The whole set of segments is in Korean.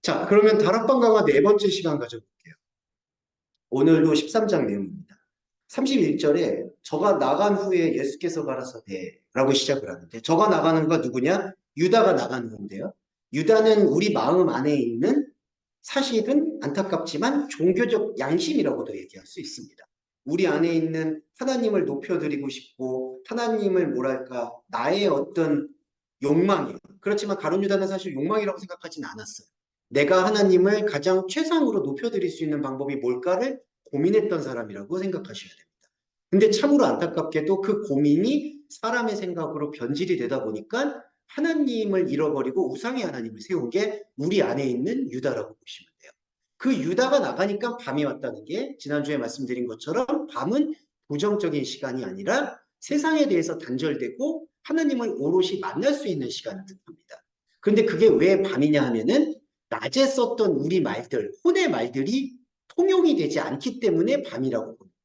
자, 그러면 다락방 강화 네 번째 시간 가져볼게요. 오늘도 13장 내용입니다. 31절에 저가 나간 후에 예수께서 가라사대 라고 시작을 하는데 저가 나가는 거 누구냐? 유다가 나가는 건데요. 유다는 우리 마음 안에 있는 사실은 안타깝지만 종교적 양심이라고도 얘기할 수 있습니다. 우리 안에 있는 하나님을 높여드리고 싶고 하나님을 뭐랄까 나의 어떤 욕망이에요. 그렇지만 가룟 유다는 사실 욕망이라고 생각하지는 않았어요. 내가 하나님을 가장 최상으로 높여드릴 수 있는 방법이 뭘까를 고민했던 사람이라고 생각하셔야 됩니다. 근데 참으로 안타깝게도 그 고민이 사람의 생각으로 변질이 되다 보니까 하나님을 잃어버리고 우상의 하나님을 세운 게 우리 안에 있는 유다라고 보시면 돼요. 그 유다가 나가니까 밤이 왔다는 게 지난주에 말씀드린 것처럼 밤은 부정적인 시간이 아니라 세상에 대해서 단절되고 하나님을 오롯이 만날 수 있는 시간을 뜻합니다. 그런데 그게 왜 밤이냐 하면은 낮에 썼던 우리 말들, 혼의 말들이 통용이 되지 않기 때문에 밤이라고 봅니다.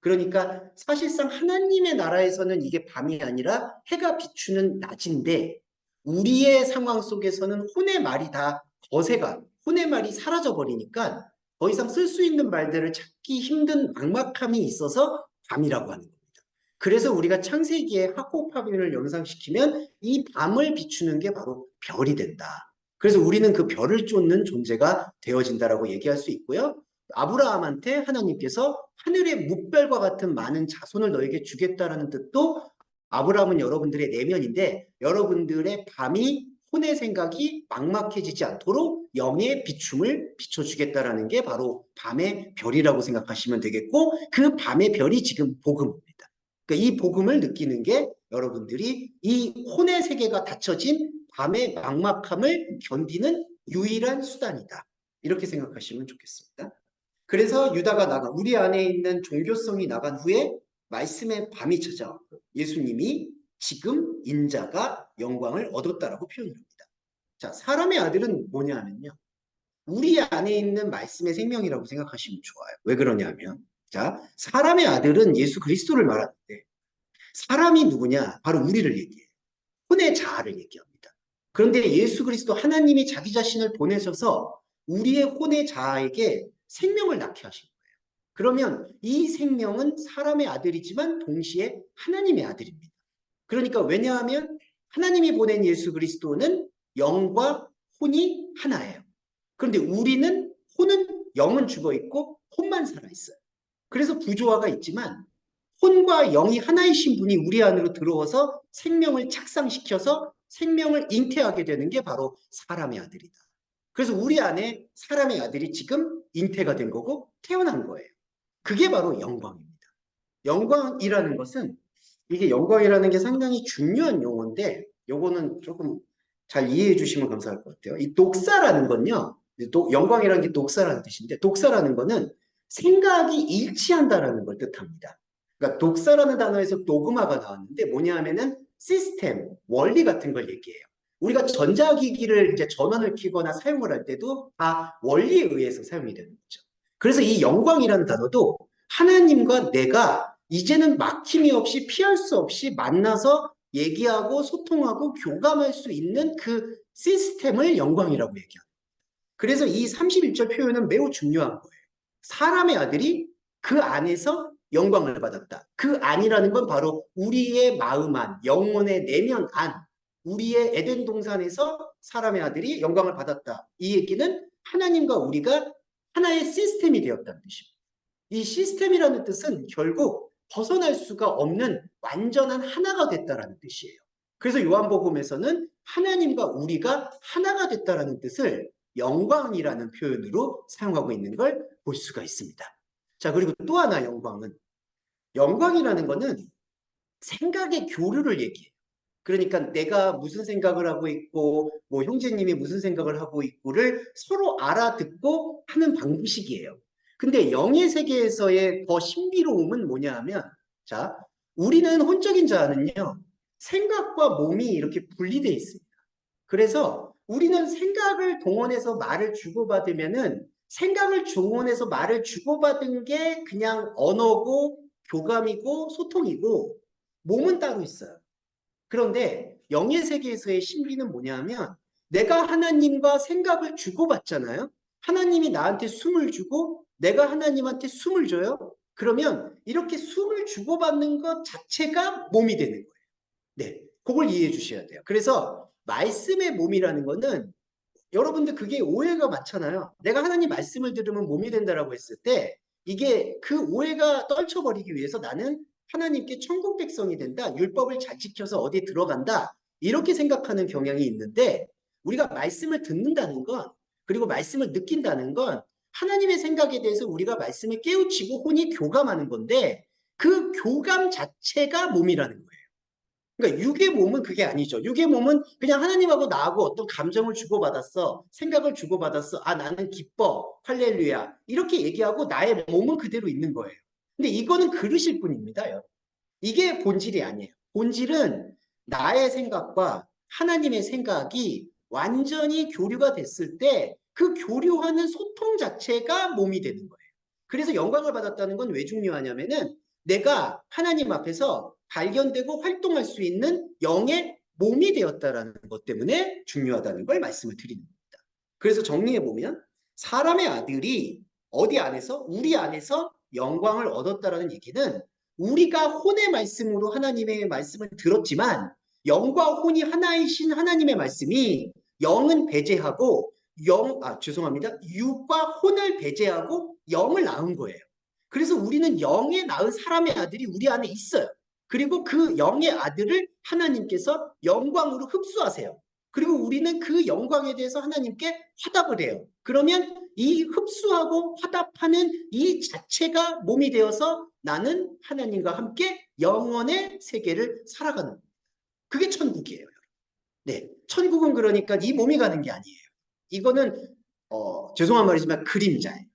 그러니까 사실상 하나님의 나라에서는 이게 밤이 아니라 해가 비추는 낮인데 우리의 상황 속에서는 혼의 말이 다 거세가 혼의 말이 사라져 버리니까 더 이상 쓸 수 있는 말들을 찾기 힘든 막막함이 있어서 밤이라고 하는 겁니다. 그래서 우리가 창세기에 하코파빈을 연상시키면 이 밤을 비추는 게 바로 별이 된다. 그래서 우리는 그 별을 쫓는 존재가 되어진다라고 얘기할 수 있고요. 아브라함한테 하나님께서 하늘의 뭇별과 같은 많은 자손을 너에게 주겠다라는 뜻도 아브라함은 여러분들의 내면인데 여러분들의 밤이 혼의 생각이 막막해지지 않도록 영의 비춤을 비춰주겠다라는 게 바로 밤의 별이라고 생각하시면 되겠고 그 밤의 별이 지금 복음입니다. 그러니까 이 복음을 느끼는 게 여러분들이 이 혼의 세계가 닫혀진 밤의 막막함을 견디는 유일한 수단이다. 이렇게 생각하시면 좋겠습니다. 그래서 유다가 나가 우리 안에 있는 종교성이 나간 후에 말씀의 밤이 찾아왔고 예수님이 지금 인자가 영광을 얻었다라고 표현을 합니다. 자, 사람의 아들은 뭐냐 하면요. 우리 안에 있는 말씀의 생명이라고 생각하시면 좋아요. 왜 그러냐면 자, 사람의 아들은 예수 그리스도를 말하는데 사람이 누구냐? 바로 우리를 얘기해요. 혼의 자아를 얘기합니다. 그런데 예수 그리스도 하나님이 자기 자신을 보내셔서 우리의 혼의 자아에게 생명을 낳게 하신 거예요. 그러면 이 생명은 사람의 아들이지만 동시에 하나님의 아들입니다. 그러니까 왜냐하면 하나님이 보낸 예수 그리스도는 영과 혼이 하나예요. 그런데 우리는 혼은 영은 죽어 있고 혼만 살아 있어요. 그래서 부조화가 있지만 혼과 영이 하나이신 분이 우리 안으로 들어와서 생명을 착상시켜서 생명을 잉태하게 되는 게 바로 사람의 아들이다. 그래서 우리 안에 사람의 아들이 지금 잉태가 된 거고 태어난 거예요. 그게 바로 영광입니다. 영광이라는 것은 이게 영광이라는 게 상당히 중요한 용어인데 요거는 조금 잘 이해해 주시면 감사할 것 같아요. 이 독사라는 건요. 영광이라는 게 독사라는 뜻인데 독사라는 거는 생각이 일치한다라는 걸 뜻합니다. 그러니까 독사라는 단어에서 도그마가 나왔는데 뭐냐 하면은 시스템, 원리 같은 걸 얘기해요. 우리가 전자기기를 이제 전원을 켜거나 사용을 할 때도 다 원리에 의해서 사용이 되는 거죠. 그래서 이 영광이라는 단어도 하나님과 내가 이제는 막힘이 없이 피할 수 없이 만나서 얘기하고 소통하고 교감할 수 있는 그 시스템을 영광이라고 얘기합니다. 그래서 이 31절 표현은 매우 중요한 거예요. 사람의 아들이 그 안에서 영광을 받았다. 그 안이라는 건 바로 우리의 마음 안, 영혼의 내면 안, 우리의 에덴 동산에서 사람의 아들이 영광을 받았다. 이 얘기는 하나님과 우리가 하나의 시스템이 되었다는 뜻입니다. 이 시스템이라는 뜻은 결국 벗어날 수가 없는 완전한 하나가 됐다라는 뜻이에요. 그래서 요한복음에서는 하나님과 우리가 하나가 됐다라는 뜻을 영광이라는 표현으로 사용하고 있는 걸 볼 수가 있습니다. 자, 그리고 또 하나 영광이라는 거는 생각의 교류를 얘기해요. 그러니까 내가 무슨 생각을 하고 있고 뭐 형제님이 무슨 생각을 하고 있고를 서로 알아듣고 하는 방식이에요. 근데 영의 세계에서의 더 신비로움은 뭐냐 하면 자, 우리는 혼적인 자는요. 생각과 몸이 이렇게 분리되어 있습니다. 그래서 우리는 생각을 동원해서 말을 주고받으면은 생각을 동원해서 말을 주고받은 게 그냥 언어고 교감이고 소통이고 몸은 따로 있어요. 그런데 영의 세계에서의 신비는 뭐냐면 내가 하나님과 생각을 주고받잖아요. 하나님이 나한테 숨을 주고 내가 하나님한테 숨을 줘요. 그러면 이렇게 숨을 주고받는 것 자체가 몸이 되는 거예요. 네, 그걸 이해해 주셔야 돼요. 그래서 말씀의 몸이라는 거는 여러분들 그게 오해가 많잖아요. 내가 하나님 말씀을 들으면 몸이 된다라고 했을 때 이게 그 오해가 떨쳐버리기 위해서 나는 하나님께 천국 백성이 된다. 율법을 잘 지켜서 어디에 들어간다. 이렇게 생각하는 경향이 있는데 우리가 말씀을 듣는다는 건 그리고 말씀을 느낀다는 건 하나님의 생각에 대해서 우리가 말씀을 깨우치고 혼이 교감하는 건데 그 교감 자체가 몸이라는 거예요. 그러니까 육의 몸은 그게 아니죠. 육의 몸은 그냥 하나님하고 나하고 어떤 감정을 주고받았어. 생각을 주고받았어. 아, 나는 기뻐. 할렐루야. 이렇게 얘기하고 나의 몸은 그대로 있는 거예요. 근데 이거는 그릇일 뿐입니다. 이게 본질이 아니에요. 본질은 나의 생각과 하나님의 생각이 완전히 교류가 됐을 때 그 교류하는 소통 자체가 몸이 되는 거예요. 그래서 영광을 받았다는 건 왜 중요하냐면은 내가 하나님 앞에서 발견되고 활동할 수 있는 영의 몸이 되었다라는 것 때문에 중요하다는 걸 말씀을 드리는 겁니다. 그래서 정리해 보면 사람의 아들이 어디 안에서 우리 안에서 영광을 얻었다라는 얘기는 우리가 혼의 말씀으로 하나님의 말씀을 들었지만 영과 혼이 하나이신 하나님의 말씀이 영은 배제하고 죄송합니다. 육과 혼을 배제하고 영을 낳은 거예요. 그래서 우리는 영에 낳은 사람의 아들이 우리 안에 있어요. 그리고 그 영의 아들을 하나님께서 영광으로 흡수하세요. 그리고 우리는 그 영광에 대해서 하나님께 화답을 해요. 그러면 이 흡수하고 화답하는 이 자체가 몸이 되어서 나는 하나님과 함께 영원의 세계를 살아가는 겁니다. 그게 천국이에요. 네, 천국은 그러니까 이 몸이 가는 게 아니에요. 이거는 죄송한 말이지만 그림자예요.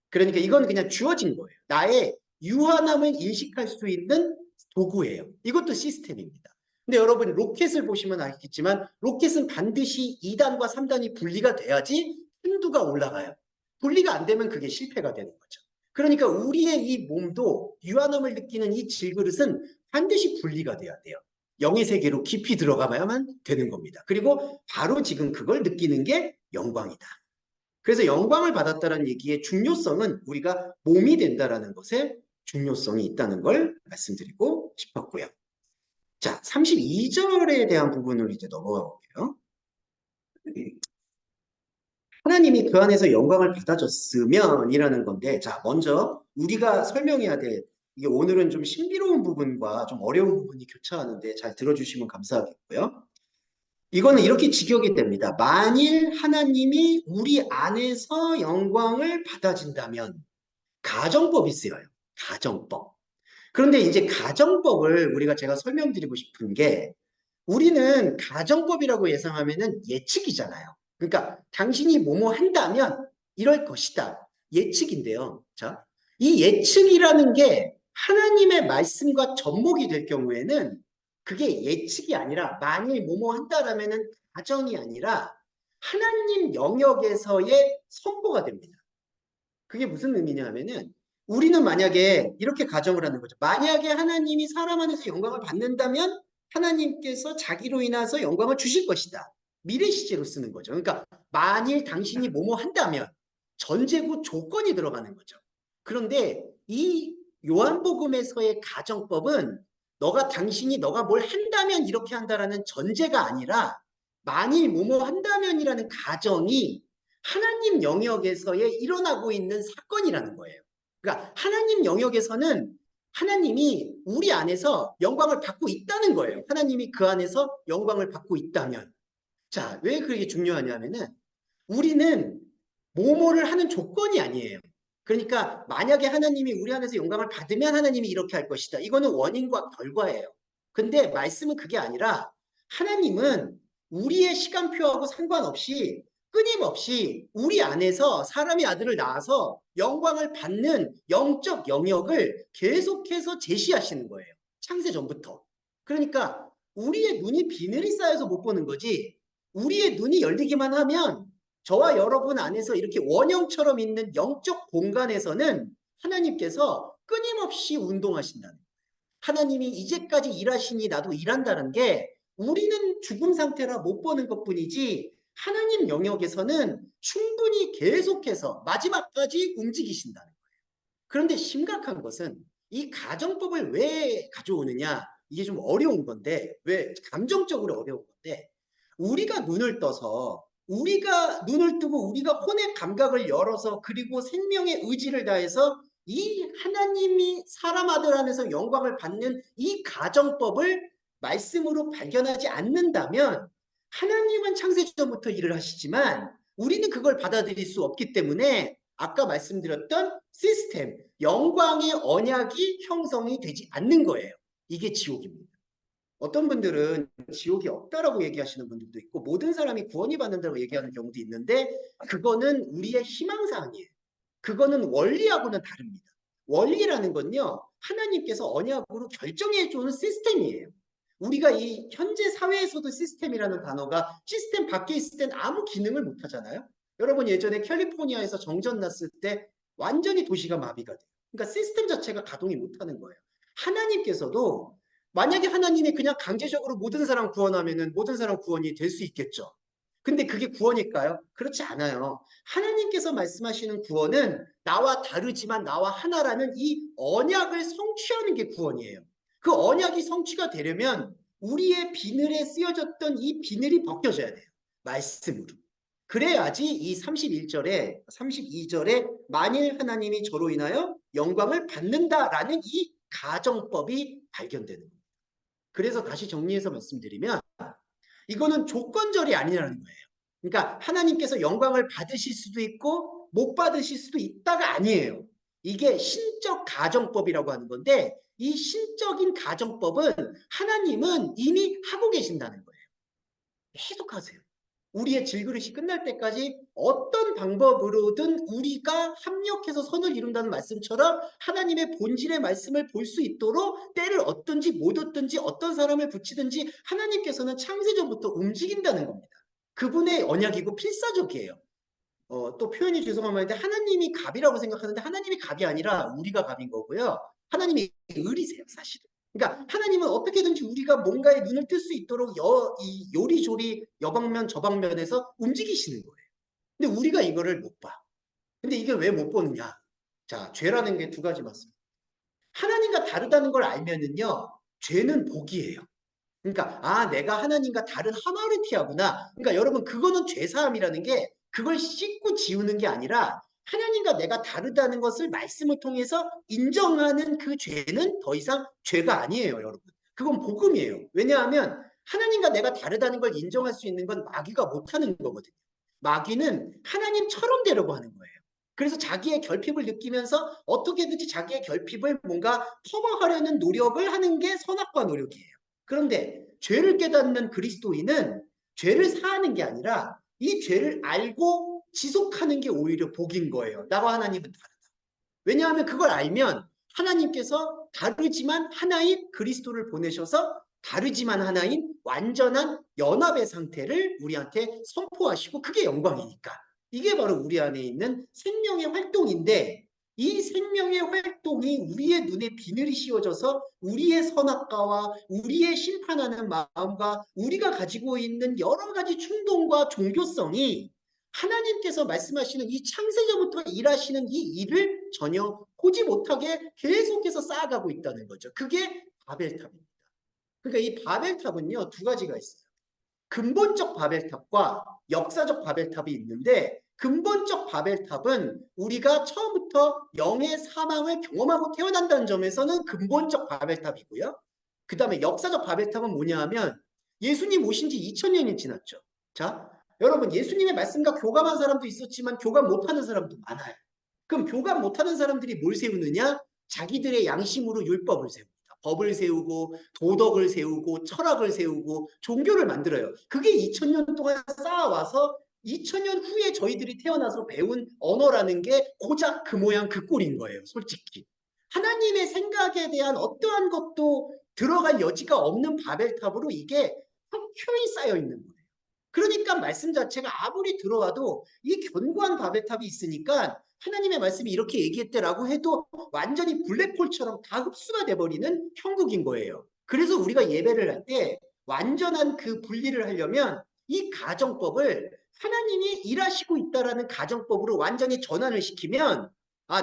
그러니까 이건 그냥 주어진 거예요. 나의 유한함을 인식할 수 있는 도구예요. 이것도 시스템입니다. 근데 여러분 로켓을 보시면 알겠지만 로켓은 반드시 2단과 3단이 분리가 돼야지 순두가 올라가요. 분리가 안 되면 그게 실패가 되는 거죠. 그러니까 우리의 이 몸도 유한함을 느끼는 이 질그릇은 반드시 분리가 돼야 돼요. 영의 세계로 깊이 들어가야만 되는 겁니다. 그리고 바로 지금 그걸 느끼는 게 영광이다. 그래서 영광을 받았다는 얘기의 중요성은 우리가 몸이 된다라는 것에 중요성이 있다는 걸 말씀드리고 싶었고요. 자, 32절에 대한 부분을 이제 넘어가 볼게요. 하나님이 그 안에서 영광을 받아줬으면 이라는 건데, 자, 먼저 우리가 설명해야 될, 이게 오늘은 좀 신비로운 부분과 좀 어려운 부분이 교차하는데 잘 들어주시면 감사하겠고요. 이거는 이렇게 직역이 됩니다. 만일 하나님이 우리 안에서 영광을 받아진다면, 가정법이 쓰여요. 가정법. 그런데 이제 가정법을 제가 설명드리고 싶은 게 우리는 가정법이라고 예상하면은 예측이잖아요. 그러니까 당신이 뭐뭐 한다면 이럴 것이다. 예측인데요. 자, 이 예측이라는 게 하나님의 말씀과 접목이 될 경우에는 그게 예측이 아니라 만일 뭐뭐 한다라면은 가정이 아니라 하나님 영역에서의 선포가 됩니다. 그게 무슨 의미냐 하면은 우리는 만약에 이렇게 가정을 하는 거죠. 만약에 하나님이 사람 안에서 영광을 받는다면 하나님께서 자기로 인해서 영광을 주실 것이다. 미래 시제로 쓰는 거죠. 그러니까 만일 당신이 뭐뭐 한다면 전제구 조건이 들어가는 거죠. 그런데 이 요한복음에서의 가정법은 당신이 너가 뭘 한다면 이렇게 한다라는 전제가 아니라 만일 뭐뭐 한다면이라는 가정이 하나님 영역에서의 일어나고 있는 사건이라는 거예요. 그러니까 하나님 영역에서는 하나님이 우리 안에서 영광을 받고 있다는 거예요. 하나님이 그 안에서 영광을 받고 있다면. 자, 왜 그게 중요하냐면은 우리는 뭐뭐를 하는 조건이 아니에요. 그러니까 만약에 하나님이 우리 안에서 영광을 받으면 하나님이 이렇게 할 것이다. 이거는 원인과 결과예요. 근데 말씀은 그게 아니라 하나님은 우리의 시간표하고 상관없이 끊임없이 우리 안에서 사람의 아들을 낳아서 영광을 받는 영적 영역을 계속해서 제시하시는 거예요. 창세 전부터. 그러니까 우리의 눈이 비늘이 쌓여서 못 보는 거지 우리의 눈이 열리기만 하면 저와 여러분 안에서 이렇게 원형처럼 있는 영적 공간에서는 하나님께서 끊임없이 운동하신다는 거예요. 하나님이 이제까지 일하시니 나도 일한다는 게 우리는 죽음 상태라 못 보는 것뿐이지 하나님 영역에서는 충분히 계속해서 마지막까지 움직이신다는 거예요. 그런데 심각한 것은 이 가정법을 왜 가져오느냐? 이게 좀 어려운 건데, 왜 감정적으로 어려운 건데, 우리가 눈을 떠서, 우리가 눈을 뜨고 우리가 혼의 감각을 열어서 그리고 생명의 의지를 다해서 이 하나님이 사람 아들 안에서 영광을 받는 이 가정법을 말씀으로 발견하지 않는다면 하나님은 창세전부터 일을 하시지만 우리는 그걸 받아들일 수 없기 때문에 아까 말씀드렸던 시스템, 영광의 언약이 형성이 되지 않는 거예요. 이게 지옥입니다. 어떤 분들은 지옥이 없다라고 얘기하시는 분들도 있고 모든 사람이 구원이 받는다고 얘기하는 경우도 있는데 그거는 우리의 희망사항이에요. 그거는 원리하고는 다릅니다. 원리라는 건요. 하나님께서 언약으로 결정해 주는 시스템이에요. 우리가 이 현재 사회에서도 시스템이라는 단어가 시스템 밖에 있을 땐 아무 기능을 못 하잖아요. 여러분 예전에 캘리포니아에서 정전 났을 때 완전히 도시가 마비가 돼요. 그러니까 시스템 자체가 가동이 못하는 거예요. 하나님께서도 만약에 하나님이 그냥 강제적으로 모든 사람 구원하면은 모든 사람 구원이 될 수 있겠죠. 근데 그게 구원일까요? 그렇지 않아요. 하나님께서 말씀하시는 구원은 나와 다르지만 나와 하나라는 이 언약을 성취하는 게 구원이에요. 그 언약이 성취가 되려면 우리의 비늘에 쓰여졌던 이 비늘이 벗겨져야 돼요. 말씀으로. 그래야지 이 31절에 32절에 만일 하나님이 저로 인하여 영광을 받는다라는 이 가정법이 발견되는 겁니다. 그래서 다시 정리해서 말씀드리면 이거는 조건절이 아니라는 거예요. 그러니까 하나님께서 영광을 받으실 수도 있고 못 받으실 수도 있다가 아니에요. 이게 신적 가정법이라고 하는 건데 이 신적인 가정법은 하나님은 이미 하고 계신다는 거예요. 계속 하세요. 우리의 질그릇이 끝날 때까지 어떤 방법으로든 우리가 합력해서 선을 이룬다는 말씀처럼 하나님의 본질의 말씀을 볼 수 있도록 때를 얻든지 못 얻든지 어떤 사람을 붙이든지 하나님께서는 창세전부터 움직인다는 겁니다. 그분의 언약이고 필사적이에요. 또 표현이 죄송한 말인데 하나님이 갑이라고 생각하는데 하나님이 갑이 아니라 우리가 갑인 거고요. 하나님이 을이세요, 사실은. 그러니까 하나님은 어떻게든지 우리가 뭔가에 눈을 뜰 수 있도록 이 요리조리 여방면 저방면에서 움직이시는 거예요. 근데 우리가 이거를 못 봐. 근데 이게 왜 못 보느냐? 자, 죄라는 게 두 가지 맞습니다. 하나님과 다르다는 걸 알면은요, 죄는 복이에요. 그러니까 내가 하나님과 다른 하마르티아구나. 그러니까 여러분 그거는 죄사함이라는 게 그걸 씻고 지우는 게 아니라 하나님과 내가 다르다는 것을 말씀을 통해서 인정하는 그 죄는 더 이상 죄가 아니에요, 여러분. 그건 복음이에요. 왜냐하면 하나님과 내가 다르다는 걸 인정할 수 있는 건 마귀가 못하는 거거든요. 마귀는 하나님처럼 되려고 하는 거예요. 그래서 자기의 결핍을 느끼면서 어떻게든지 자기의 결핍을 뭔가 커버하려는 노력을 하는 게 선악과 노력이에요. 그런데 죄를 깨닫는 그리스도인은 죄를 사하는 게 아니라 이 죄를 알고 지속하는 게 오히려 복인 거예요. 나와 하나님은 다르다. 왜냐하면 그걸 알면 하나님께서 다르지만 하나인 그리스도를 보내셔서 다르지만 하나인 완전한 연합의 상태를 우리한테 선포하시고 그게 영광이니까. 이게 바로 우리 안에 있는 생명의 활동인데 이 생명의 활동이 우리의 눈에 비늘이 씌워져서 우리의 선악과와 우리의 심판하는 마음과 우리가 가지고 있는 여러 가지 충동과 종교성이 하나님께서 말씀하시는 이 창세전부터 일하시는 이 일을 전혀 보지 못하게 계속해서 쌓아가고 있다는 거죠. 그게 바벨탑입니다. 그러니까 이 바벨탑은요, 두 가지가 있어요. 근본적 바벨탑과 역사적 바벨탑이 있는데 근본적 바벨탑은 우리가 처음부터 영의 사망을 경험하고 태어난다는 점에서는 근본적 바벨탑이고요. 그 다음에 역사적 바벨탑은 뭐냐 하면 예수님 오신 지 2000년이 지났죠. 자, 여러분 예수님의 말씀과 교감한 사람도 있었지만 교감 못하는 사람도 많아요. 그럼 교감 못하는 사람들이 뭘 세우느냐? 자기들의 양심으로 율법을 세웁니다. 법을 세우고 도덕을 세우고 철학을 세우고 종교를 만들어요. 그게 2000년 동안 쌓아와서 2000년 후에 저희들이 태어나서 배운 언어라는 게 고작 그 모양 그 꼴인 거예요. 솔직히. 하나님의 생각에 대한 어떠한 것도 들어갈 여지가 없는 바벨탑으로 이게 켜켜이 쌓여 있는 거예요. 그러니까 말씀 자체가 아무리 들어와도 이 견고한 바벨탑이 있으니까 하나님의 말씀이 이렇게 얘기했대라고 해도 완전히 블랙홀처럼 다 흡수가 돼버리는 형국인 거예요. 그래서 우리가 예배를 할 때 완전한 그 분리를 하려면 이 가정법을 하나님이 일하시고 있다라는 가정법으로 완전히 전환을 시키면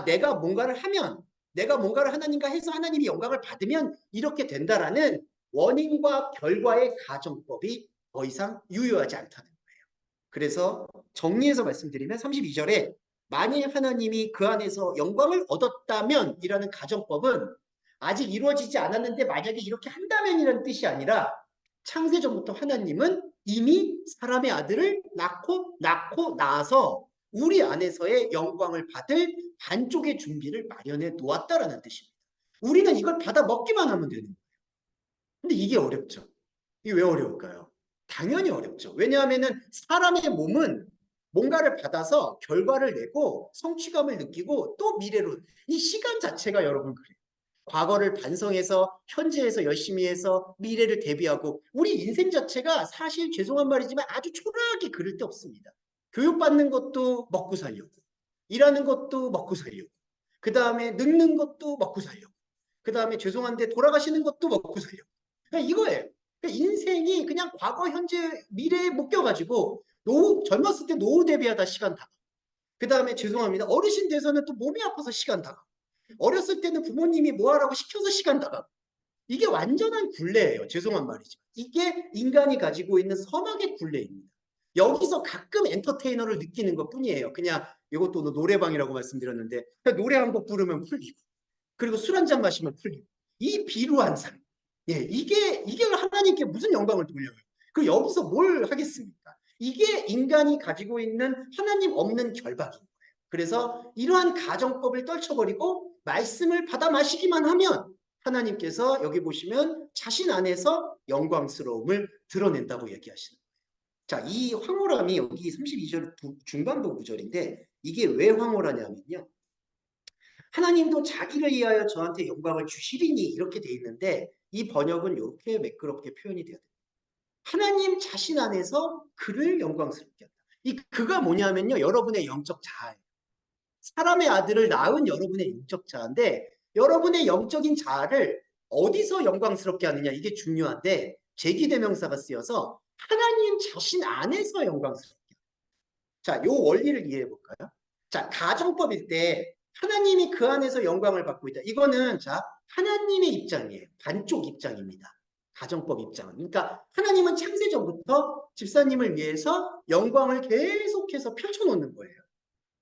내가 뭔가를 하면 내가 뭔가를 하나님과 해서 하나님이 영광을 받으면 이렇게 된다라는 원인과 결과의 가정법이 더 이상 유효하지 않다는 거예요. 그래서 정리해서 말씀드리면 32절에 만일 하나님이 그 안에서 영광을 얻었다면 이라는 가정법은 아직 이루어지지 않았는데 만약에 이렇게 한다면이라는 뜻이 아니라 창세전부터 하나님은 이미 사람의 아들을 낳고 나서 우리 안에서의 영광을 받을 반쪽의 준비를 마련해 놓았다라는 뜻입니다. 우리는 이걸 받아 먹기만 하면 되는 거예요. 근데 이게 어렵죠. 이게 왜 어려울까요? 당연히 어렵죠. 왜냐하면 사람의 몸은 뭔가를 받아서 결과를 내고 성취감을 느끼고 또 미래로 이 시간 자체가 여러분 그래요. 과거를 반성해서 현재에서 열심히 해서 미래를 대비하고 우리 인생 자체가 사실 죄송한 말이지만 아주 초라하게 그럴 데 없습니다. 교육받는 것도 먹고 살려고 일하는 것도 먹고 살려고 그 다음에 늙는 것도 먹고 살려고 그 다음에 죄송한데 돌아가시는 것도 먹고 살려고 그냥 이거예요. 그러니까 인생이 그냥 과거, 현재, 미래에 묶여가지고 젊었을 때 노후 대비하다 시간 다. 그 다음에 죄송합니다. 어르신 돼서는 또 몸이 아파서 시간 다. 어렸을 때는 부모님이 뭐 하라고 시켜서 시간 다. 이게 완전한 굴레예요. 죄송한 말이지만. 이게 인간이 가지고 있는 선악의 굴레입니다. 여기서 가끔 엔터테이너를 느끼는 것 뿐이에요. 그냥 이것도 노래방이라고 말씀드렸는데 노래 한 곡 부르면 풀리고 그리고 술 한 잔 마시면 풀리고 이 비루한 삶. 예, 이게 하나님께 무슨 영광을 돌려요. 그 여기서 뭘 하겠습니까? 이게 인간이 가지고 있는 하나님 없는 결박인 거예요. 그래서 이러한 가정법을 떨쳐버리고 말씀을 받아 마시기만 하면 하나님께서 여기 보시면 자신 안에서 영광스러움을 드러낸다고 얘기하시는 거예요. 자, 이 황홀함이 여기 32절 중반부 구절인데 이게 왜 황홀하냐면요. 하나님도 자기를 위하여 저한테 영광을 주시리니 이렇게 돼 있는데 이 번역은 이렇게 매끄럽게 표현이 돼요. 하나님 자신 안에서 그를 영광스럽게 한다. 이 그가 뭐냐면요. 여러분의 영적 자아예요. 사람의 아들을 낳은 여러분의 영적 자아인데 여러분의 영적인 자아를 어디서 영광스럽게 하느냐 이게 중요한데 제기대명사가 쓰여서 하나님 자신 안에서 영광스럽게 한다. 자, 요 원리를 이해해 볼까요? 자, 가정법일 때 하나님이 그 안에서 영광을 받고 있다. 이거는 자, 하나님의 입장이에요. 반쪽 입장입니다. 가정법 입장은. 그러니까 하나님은 창세전부터 집사님을 위해서 영광을 계속해서 펼쳐놓는 거예요.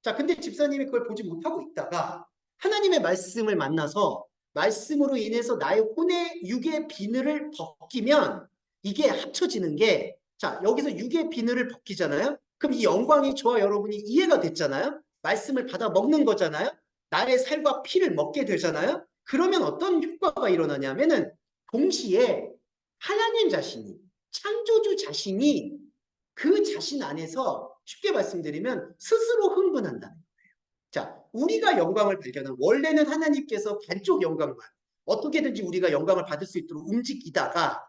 자, 근데 집사님이 그걸 보지 못하고 있다가 하나님의 말씀을 만나서 말씀으로 인해서 나의 혼의 육의 비늘을 벗기면 이게 합쳐지는 게 자, 여기서 육의 비늘을 벗기잖아요. 그럼 이 영광이 저와 여러분이 이해가 됐잖아요. 말씀을 받아 먹는 거잖아요. 나의 살과 피를 먹게 되잖아요. 그러면 어떤 효과가 일어나냐면은 동시에 하나님 자신이 창조주 자신이 그 자신 안에서 쉽게 말씀드리면 스스로 흥분한다는 거예요. 자, 우리가 영광을 발견한 원래는 하나님께서 반쪽 영광만 어떻게든지 우리가 영광을 받을 수 있도록 움직이다가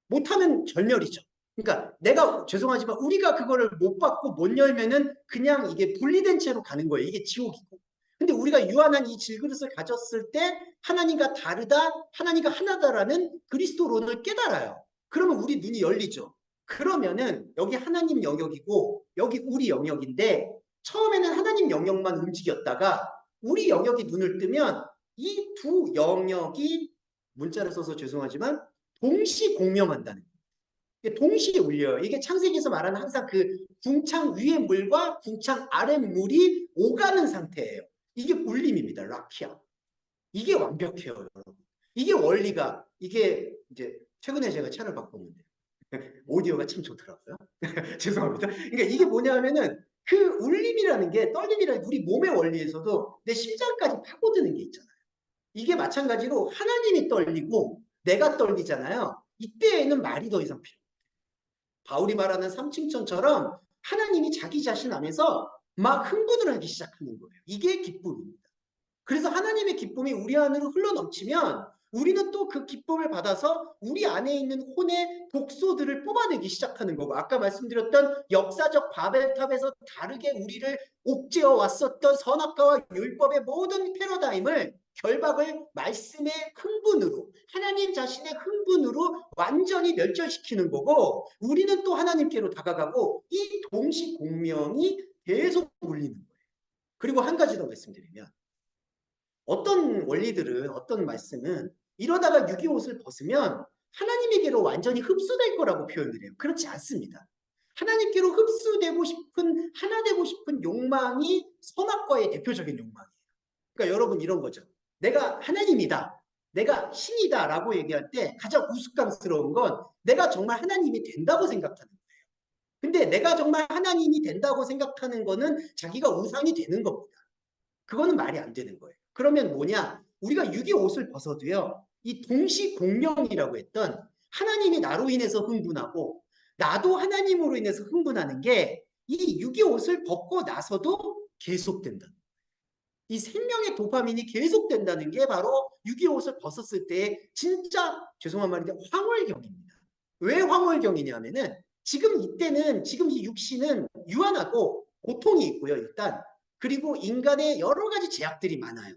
못하면 절멸이죠. 그러니까 내가 죄송하지만 우리가 그거를 못 받고 못 열면은 그냥 이게 분리된 채로 가는 거예요. 이게 지옥이고. 근데 우리가 유한한 이 질그릇을 가졌을 때 하나님과 다르다, 하나님과 하나다라는 그리스도론을 깨달아요. 그러면 우리 눈이 열리죠. 그러면은 여기 하나님 영역이고 여기 우리 영역인데 처음에는 하나님 영역만 움직였다가 우리 영역이 눈을 뜨면 이 두 영역이 문자를 써서 죄송하지만 동시 공명한다는 거예요. 동시에 울려요. 이게 창세기에서 말하는 항상 그 궁창 위의 물과 궁창 아래 물이 오가는 상태예요. 이게 울림입니다. 라키아. 이게 완벽해요, 여러분. 이게 원리가 이게 이제 최근에 제가 차를 바꿨는데 오디오가 참 좋더라고요. 죄송합니다. 그러니까 이게 뭐냐면은 그 울림이라는 게 떨림이라는 우리 몸의 원리에서도 내 심장까지 파고드는 게 있잖아요. 이게 마찬가지로 하나님이 떨리고 내가 떨리잖아요. 이때에는 말이 더 이상 필요 없어요. 바울이 말하는 삼층천처럼 하나님이 자기 자신 안에서 막 흥분을 하기 시작하는 거예요. 이게 기쁨입니다. 그래서 하나님의 기쁨이 우리 안으로 흘러넘치면 우리는 또 그 기쁨을 받아서 우리 안에 있는 혼의 독소들을 뽑아내기 시작하는 거고 아까 말씀드렸던 역사적 바벨탑에서 다르게 우리를 옥죄어 왔었던 선악과와 율법의 모든 패러다임을 결박을 말씀의 흥분으로, 하나님 자신의 흥분으로 완전히 멸절시키는 거고, 우리는 또 하나님께로 다가가고 이 동시공명이 계속 울리는 거예요. 그리고 한 가지 더 말씀드리면, 어떤 원리들은, 어떤 말씀은 이러다가 유기옷을 벗으면 하나님에게로 완전히 흡수될 거라고 표현을 해요. 그렇지 않습니다. 하나님께로 흡수되고 싶은, 하나 되고 싶은 욕망이 선악과의 대표적인 욕망이에요. 그러니까 여러분 이런 거죠. 내가 하나님이다, 내가 신이다 라고 얘기할 때 가장 우스꽝스러운 건 내가 정말 하나님이 된다고 생각하는 거예요. 근데 내가 정말 하나님이 된다고 생각하는 거는 자기가 우상이 되는 겁니다. 그거는 말이 안 되는 거예요. 그러면 뭐냐? 우리가 육의 옷을 벗어도요, 이 동시공명이라고 했던 하나님이 나로 인해서 흥분하고 나도 하나님으로 인해서 흥분하는 게 이 육의 옷을 벗고 나서도 계속된다. 이 생명의 도파민이 계속된다는 게 바로 육의 옷을 벗었을 때 진짜 죄송한 말인데 황홀경입니다. 왜 황홀경이냐면은 지금 이때는 지금 이 육신은 유한하고 고통이 있고요, 일단. 그리고 인간의 여러 가지 제약들이 많아요.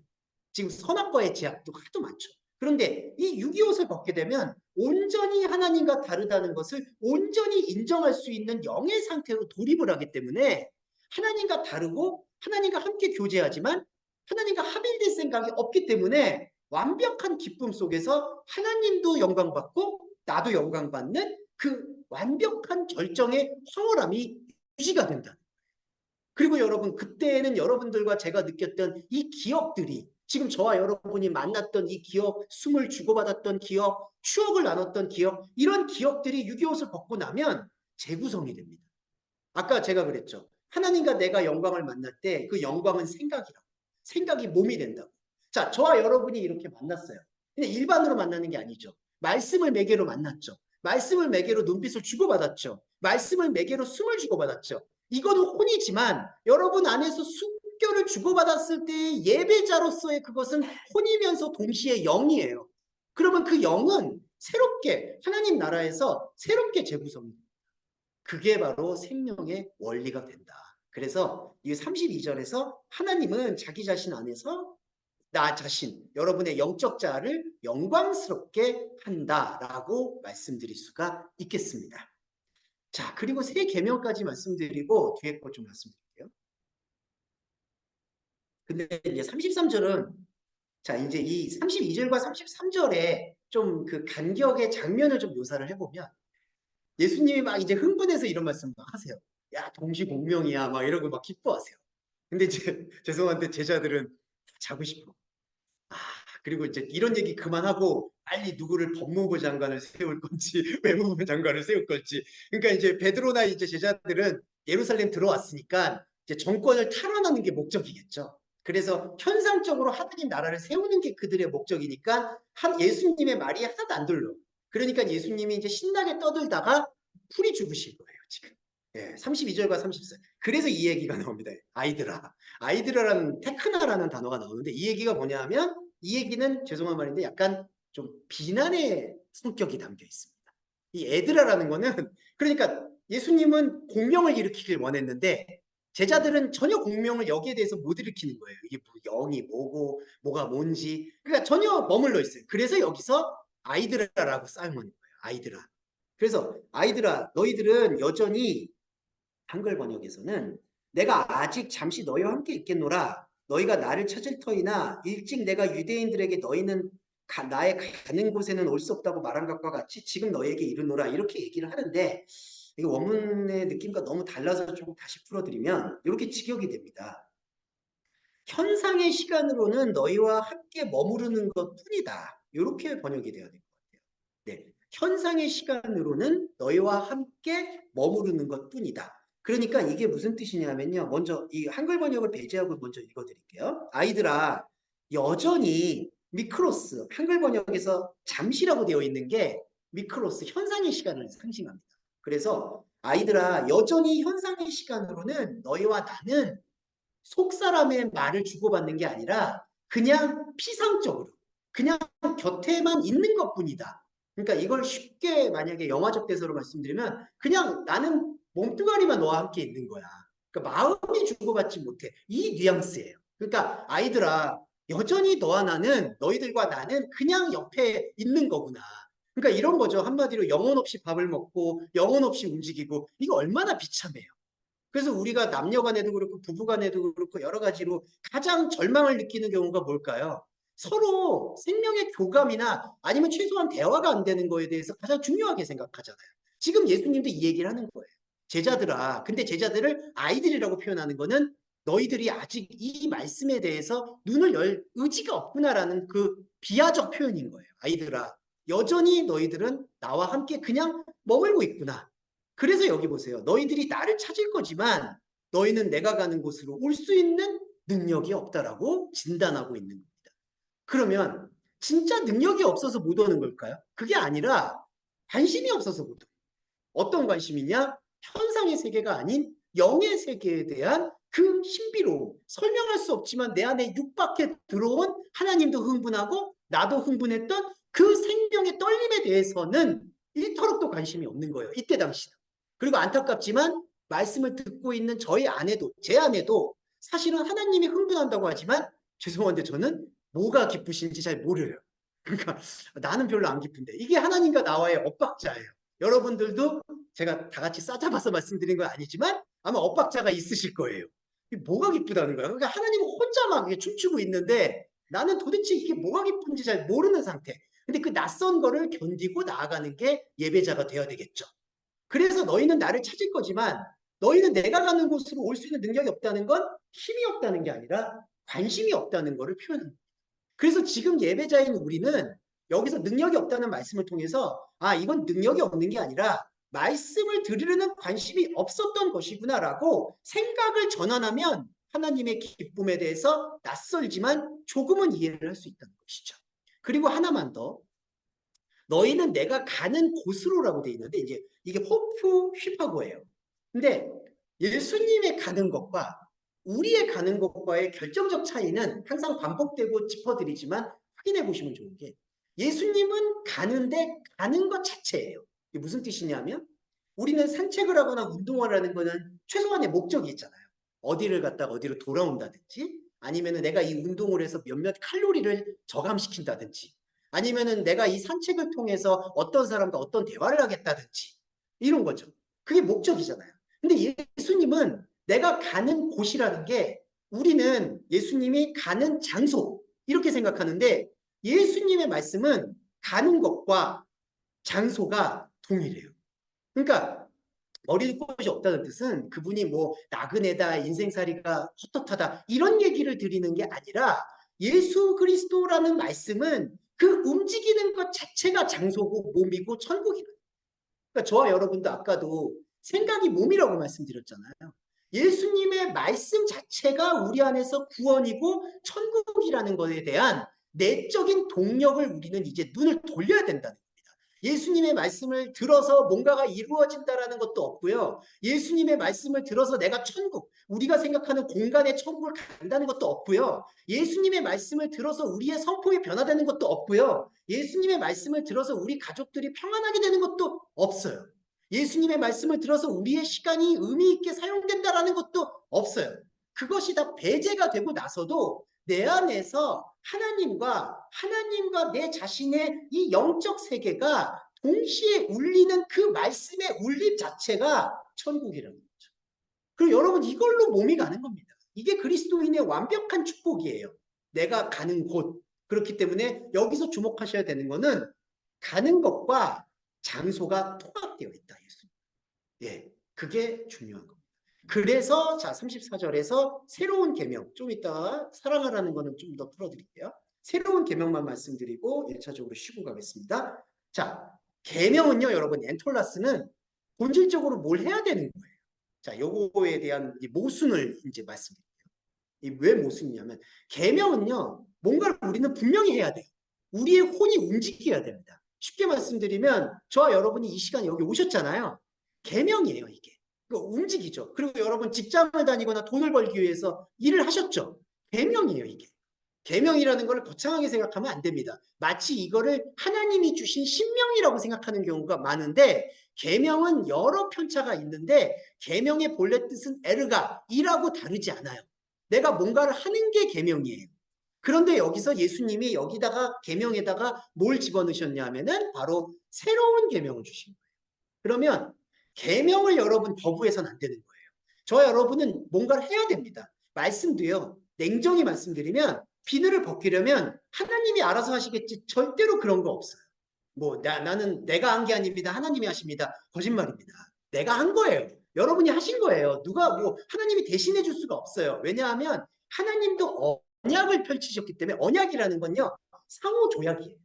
지금 선악과의 제약도 하도 많죠. 그런데 이 유기옷을 벗게 되면 온전히 하나님과 다르다는 것을 온전히 인정할 수 있는 영의 상태로 돌입을 하기 때문에 하나님과 다르고 하나님과 함께 교제하지만 하나님과 합일될 생각이 없기 때문에 완벽한 기쁨 속에서 하나님도 영광받고 나도 영광받는 그 완벽한 절정의 황홀함이 유지가 된다. 그리고 여러분, 그때에는 여러분들과 제가 느꼈던 이 기억들이 지금 저와 여러분이 만났던 이 기억, 숨을 주고받았던 기억, 추억을 나눴던 기억, 이런 기억들이 6.25를 벗고 나면 재구성이 됩니다. 아까 제가 그랬죠. 하나님과 내가 영광을 만날 때 그 영광은 생각이라고. 생각이 몸이 된다고. 자, 저와 여러분이 이렇게 만났어요. 근데 일반으로 만나는 게 아니죠. 말씀을 매개로 만났죠. 말씀을 매개로 눈빛을 주고받았죠. 말씀을 매개로 숨을 주고받았죠. 이거는 혼이지만 여러분 안에서 숨결을 주고받았을 때 예배자로서의 그것은 혼이면서 동시에 영이에요. 그러면 그 영은 새롭게 하나님 나라에서 새롭게 재구성이 됩니다. 그게 바로 생명의 원리가 된다. 그래서 이 32절에서 하나님은 자기 자신 안에서 나 자신, 여러분의 영적 자아를 영광스럽게 한다라고 말씀드릴 수가 있겠습니다. 자, 그리고 세 계명까지 말씀드리고 뒤에 거 좀 말씀드릴게요. 근데 이제 33절은 자, 이제 이 32절과 33절에 좀 그 간격의 장면을 좀 묘사를 해보면 예수님이 막 이제 흥분해서 이런 말씀 막 하세요. 야, 동시공명이야. 막 이러고 막 기뻐하세요. 근데 이제 죄송한데 제자들은 자고 싶어. 아, 그리고 이제 이런 얘기 그만하고 빨리 누구를 법무부 장관을 세울 건지 외무부 장관을 세울 건지. 그러니까 이제 베드로나 이제 제자들은 예루살렘 들어왔으니까 이제 정권을 탈환하는 게 목적이겠죠. 그래서 현상적으로 하나님 나라를 세우는 게 그들의 목적이니까 예수님의 말이 하나도 안 들려. 그러니까 예수님이 이제 신나게 떠들다가 풀이 죽으실 거예요, 지금. 예, 32절과 34절. 그래서 이 얘기가 나옵니다. 아이들아. 아이들아라는 테크나라는 단어가 나오는데 이 얘기가 뭐냐 하면 이 얘기는 죄송한 말인데 약간 좀 비난의 성격이 담겨 있습니다. 이 애들아라는 거는 그러니까 예수님은 공명을 일으키길 원했는데 제자들은 전혀 공명을 여기에 대해서 못 일으키는 거예요. 이게 영이 뭐고 뭐가 뭔지 그러니까 전혀 머물러 있어요. 그래서 여기서 아이들아라고 사용하는 거예요. 아이들아. 그래서 아이들아 너희들은 여전히 한글 번역에서는 내가 아직 잠시 너희와 함께 있겠노라. 너희가 나를 찾을 터이나 일찍 내가 유대인들에게 너희는 나의 가는 곳에는 올 수 없다고 말한 것과 같이 지금 너희에게 이르노라. 이렇게 얘기를 하는데 이게 원문의 느낌과 너무 달라서 조금 다시 풀어드리면 이렇게 직역이 됩니다. 현상의 시간으로는 너희와 함께 머무르는 것뿐이다. 이렇게 번역이 되어야 될 것 같아요. 네, 현상의 시간으로는 너희와 함께 머무르는 것뿐이다. 그러니까 이게 무슨 뜻이냐면요. 먼저 이 한글 번역을 배제하고 먼저 읽어드릴게요. 아이들아, 여전히 미크로스, 한글 번역에서 잠시라고 되어 있는 게 미크로스, 현상의 시간을 상징합니다. 그래서 아이들아, 여전히 현상의 시간으로는 너희와 나는 속사람의 말을 주고받는 게 아니라 그냥 피상적으로, 그냥 곁에만 있는 것뿐이다. 그러니까 이걸 쉽게 만약에 영화적 대사로 말씀드리면 그냥 나는 몸뚱아리만 너와 함께 있는 거야. 그러니까 마음이 주고받지 못해. 이 뉘앙스예요. 그러니까 아이들아 여전히 너와 나는, 너희들과 나는 그냥 옆에 있는 거구나. 그러니까 이런 거죠. 한마디로 영혼 없이 밥을 먹고 영혼 없이 움직이고 이거 얼마나 비참해요. 그래서 우리가 남녀 간에도 그렇고 부부 간에도 그렇고 여러 가지로 가장 절망을 느끼는 경우가 뭘까요? 서로 생명의 교감이나 아니면 최소한 대화가 안 되는 거에 대해서 가장 중요하게 생각하잖아요. 지금 예수님도 이 얘기를 하는 거예요. 제자들아. 근데 제자들을 아이들이라고 표현하는 거는 너희들이 아직 이 말씀에 대해서 눈을 열 의지가 없구나라는 그 비하적 표현인 거예요. 아이들아. 여전히 너희들은 나와 함께 그냥 머물고 있구나. 그래서 여기 보세요. 너희들이 나를 찾을 거지만 너희는 내가 가는 곳으로 올 수 있는 능력이 없다라고 진단하고 있는 겁니다. 그러면 진짜 능력이 없어서 못 오는 걸까요? 그게 아니라 관심이 없어서 못 오는 거예요. 어떤 관심이냐? 현상의 세계가 아닌 영의 세계에 대한 그 신비로움. 설명할 수 없지만 내 안에 육박해 들어온 하나님도 흥분하고 나도 흥분했던 그 생명의 떨림에 대해서는 일터록도 관심이 없는 거예요. 이때 당시는. 그리고 안타깝지만 말씀을 듣고 있는 저희 아내도, 제 아내도 사실은 하나님이 흥분한다고 하지만 죄송한데 저는 뭐가 기쁘신지 잘 모르요. 그러니까 나는 별로 안 기쁜데 이게 하나님과 나와의 엇박자예요. 여러분들도 제가 다 같이 싸잡아서 말씀드린 건 아니지만 아마 엇박자가 있으실 거예요. 뭐가 기쁘다는 거야? 그러니까 하나님은 혼자 막 춤추고 있는데 나는 도대체 이게 뭐가 기쁜지 잘 모르는 상태. 근데 그 낯선 거를 견디고 나아가는 게 예배자가 되어야 되겠죠. 그래서 너희는 나를 찾을 거지만 너희는 내가 가는 곳으로 올 수 있는 능력이 없다는 건 힘이 없다는 게 아니라 관심이 없다는 거를 표현합니다. 그래서 지금 예배자인 우리는 여기서 능력이 없다는 말씀을 통해서 이건 능력이 없는 게 아니라 말씀을 들으려는 관심이 없었던 것이구나라고 생각을 전환하면 하나님의 기쁨에 대해서 낯설지만 조금은 이해를 할 수 있다는 것이죠. 그리고 하나만 더. 너희는 내가 가는 곳으로라고 되어 있는데 이제 이게 호프 휘파고예요. 근데 예수님의 가는 것과 우리의 가는 것과의 결정적 차이는 항상 반복되고 짚어드리지만 확인해 보시면 좋은 게 예수님은 가는데 가는 것 자체예요. 이게 무슨 뜻이냐면 우리는 산책을 하거나 운동을 하는 거는 최소한의 목적이 있잖아요. 어디를 갔다가 어디로 돌아온다든지 아니면 내가 이 운동을 해서 몇몇 칼로리를 저감시킨다든지 아니면은 내가 이 산책을 통해서 어떤 사람과 어떤 대화를 하겠다든지 이런 거죠. 그게 목적이잖아요. 근데 예수님은 내가 가는 곳이라는 게 우리는 예수님이 가는 장소 이렇게 생각하는데 예수님의 말씀은 가는 것과 장소가 동일해요. 그러니까 머리도 꽃이 없다는 뜻은 그분이 뭐 나그네다 인생살이가 헛헛하다 이런 얘기를 드리는 게 아니라 예수 그리스도라는 말씀은 그 움직이는 것 자체가 장소고 몸이고 천국이다. 그러니까 저와 여러분도 아까도 생각이 몸이라고 말씀드렸잖아요. 예수님의 말씀 자체가 우리 안에서 구원이고 천국이라는 것에 대한 내적인 동력을 우리는 이제 눈을 돌려야 된다는 겁니다. 예수님의 말씀을 들어서 뭔가가 이루어진다라는 것도 없고요. 예수님의 말씀을 들어서 내가 천국, 우리가 생각하는 공간의 천국을 간다는 것도 없고요. 예수님의 말씀을 들어서 우리의 성품이 변화되는 것도 없고요. 예수님의 말씀을 들어서 우리 가족들이 평안하게 되는 것도 없어요. 예수님의 말씀을 들어서 우리의 시간이 의미 있게 사용된다라는 것도 없어요. 그것이 다 배제가 되고 나서도 내 안에서 하나님과 내 자신의 이 영적 세계가 동시에 울리는 그 말씀의 울림 자체가 천국이라는 거죠. 그리고 여러분 이걸로 몸이 가는 겁니다. 이게 그리스도인의 완벽한 축복이에요. 내가 가는 곳. 그렇기 때문에 여기서 주목하셔야 되는 거는 가는 것과 장소가 통합되어 있다. 예수님. 예, 그게 중요한 겁니다. 그래서 자 34절에서 새로운 계명 좀 이따 사랑하라는 거는 좀 더 풀어드릴게요. 새로운 계명만 말씀드리고 1차적으로 쉬고 가겠습니다. 자, 계명은요 여러분 엔톨라스는 본질적으로 뭘 해야 되는 거예요. 자, 요거에 대한 모순을 이제 말씀드릴게요. 왜 모순이냐면 계명은요 뭔가를 우리는 분명히 해야 돼요. 우리의 혼이 움직여야 됩니다. 쉽게 말씀드리면 저와 여러분이 이 시간에 여기 오셨잖아요. 계명이에요 이게. 움직이죠. 그리고 여러분 직장을 다니거나 돈을 벌기 위해서 일을 하셨죠. 계명이에요 이게. 계명이라는 걸 거창하게 생각하면 안 됩니다. 마치 이거를 하나님이 주신 신명이라고 생각하는 경우가 많은데 계명은 여러 편차가 있는데 계명의 본래 뜻은 에르가 이라고 다르지 않아요. 내가 뭔가를 하는 게 계명이에요. 그런데 여기서 예수님이 여기다가 계명에다가 뭘 집어넣으셨냐 하면은 바로 새로운 계명을 주신 거예요. 그러면 계명을 여러분 거부해서는 안 되는 거예요. 저 여러분은 뭔가를 해야 됩니다. 말씀도요. 냉정히 말씀드리면 비늘을 벗기려면 하나님이 알아서 하시겠지 절대로 그런 거 없어요. 뭐 나는 내가 한 게 아닙니다. 하나님이 하십니다. 거짓말입니다. 내가 한 거예요. 여러분이 하신 거예요. 누가 뭐 하나님이 대신해 줄 수가 없어요. 왜냐하면 하나님도 언약을 펼치셨기 때문에 언약이라는 건요. 상호조약이에요.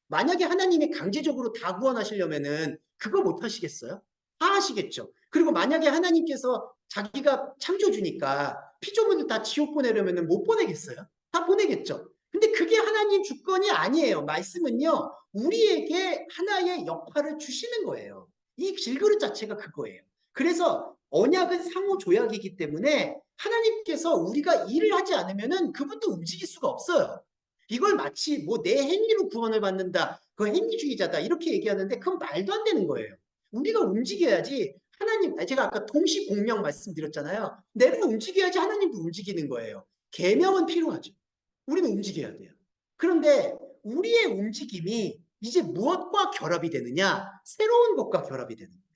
만약에 하나님이 강제적으로 다 구원하시려면은 그거 못 하시겠어요? 다 하시겠죠. 그리고 만약에 하나님께서 자기가 창조주니까 피조물들 다 지옥 보내려면은 못 보내겠어요? 다 보내겠죠. 근데 그게 하나님 주권이 아니에요. 말씀은요, 우리에게 하나의 역할을 주시는 거예요. 이 질그릇 자체가 그거예요. 그래서 언약은 상호조약이기 때문에 하나님께서 우리가 일을 하지 않으면은 그분도 움직일 수가 없어요. 이걸 마치 뭐 내 행위로 구원을 받는다, 그 행위주의자다 이렇게 얘기하는데 그건 말도 안 되는 거예요. 우리가 움직여야지 하나님, 제가 아까 동시공명 말씀드렸잖아요. 내가 움직여야지 하나님도 움직이는 거예요. 계명은 필요하죠. 우리는 움직여야 돼요. 그런데 우리의 움직임이 이제 무엇과 결합이 되느냐? 새로운 것과 결합이 되는 겁니다.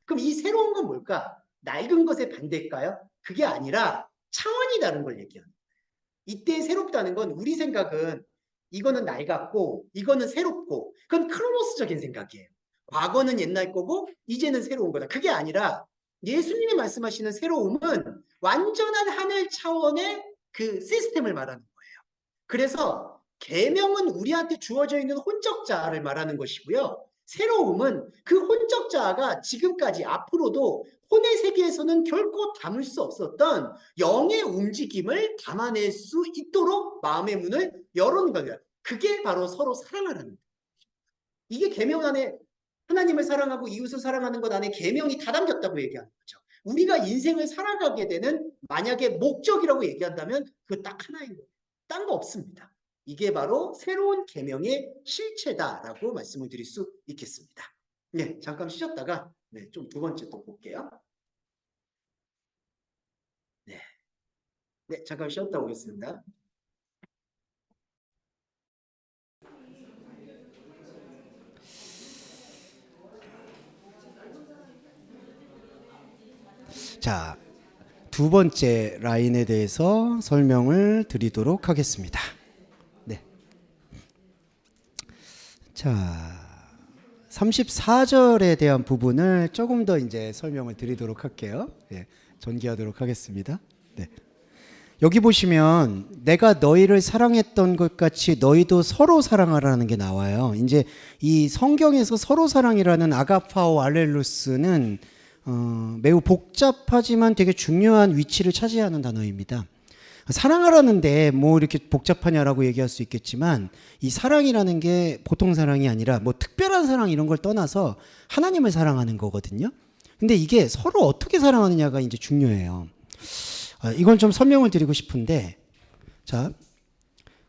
그럼 이 새로운 건 뭘까? 낡은 것의 반대일까요? 그게 아니라 차원이 다른 걸 얘기하는 거예요. 이때 새롭다는 건 우리 생각은 이거는 낡았고 이거는 새롭고 그건 크로노스적인 생각이에요. 과거는 옛날 거고 이제는 새로운 거다. 그게 아니라 예수님이 말씀하시는 새로움은 완전한 하늘 차원의 그 시스템을 말하는 거예요. 그래서 계명은 우리한테 주어져 있는 혼적자를 말하는 것이고요. 새로움은 그 혼적자가 지금까지 앞으로도 혼의 세계에서는 결코 담을 수 없었던 영의 움직임을 담아낼 수 있도록 마음의 문을 열어놓은 거예요. 그게 바로 서로 사랑하라는 거예요. 이게 계명 안에 하나님을 사랑하고 이웃을 사랑하는 것 안에 계명이 다 담겼다고 얘기하는 거죠. 우리가 인생을 살아가게 되는 만약에 목적이라고 얘기한다면 그 딱 하나인 거예요. 딴 거 없습니다. 이게 바로 새로운 계명의 실체다라고 말씀을 드릴 수 있겠습니다. 네, 잠깐 쉬셨다가 네, 좀 두 번째 또 볼게요. 네, 네, 잠깐 쉬었다 오겠습니다. 자, 두 번째 라인에 대해서 설명을 드리도록 하겠습니다. 네. 자, 34절에 대한 부분을 조금 더 이제 설명을 드리도록 할게요. 예, 전개하도록 하겠습니다. 네. 여기 보시면 내가 너희를 사랑했던 것 같이 너희도 서로 사랑하라는 게 나와요. 이제 이 성경에서 서로 사랑이라는 아가파오 알렐루스는 매우 복잡하지만 되게 중요한 위치를 차지하는 단어입니다. 사랑하라는데 뭐 이렇게 복잡하냐라고 얘기할 수 있겠지만 이 사랑이라는 게 보통 사랑이 아니라 뭐 특별한 사랑 이런 걸 떠나서 하나님을 사랑하는 거거든요. 근데 이게 서로 어떻게 사랑하느냐가 이제 중요해요. 이건 좀 설명을 드리고 싶은데, 자,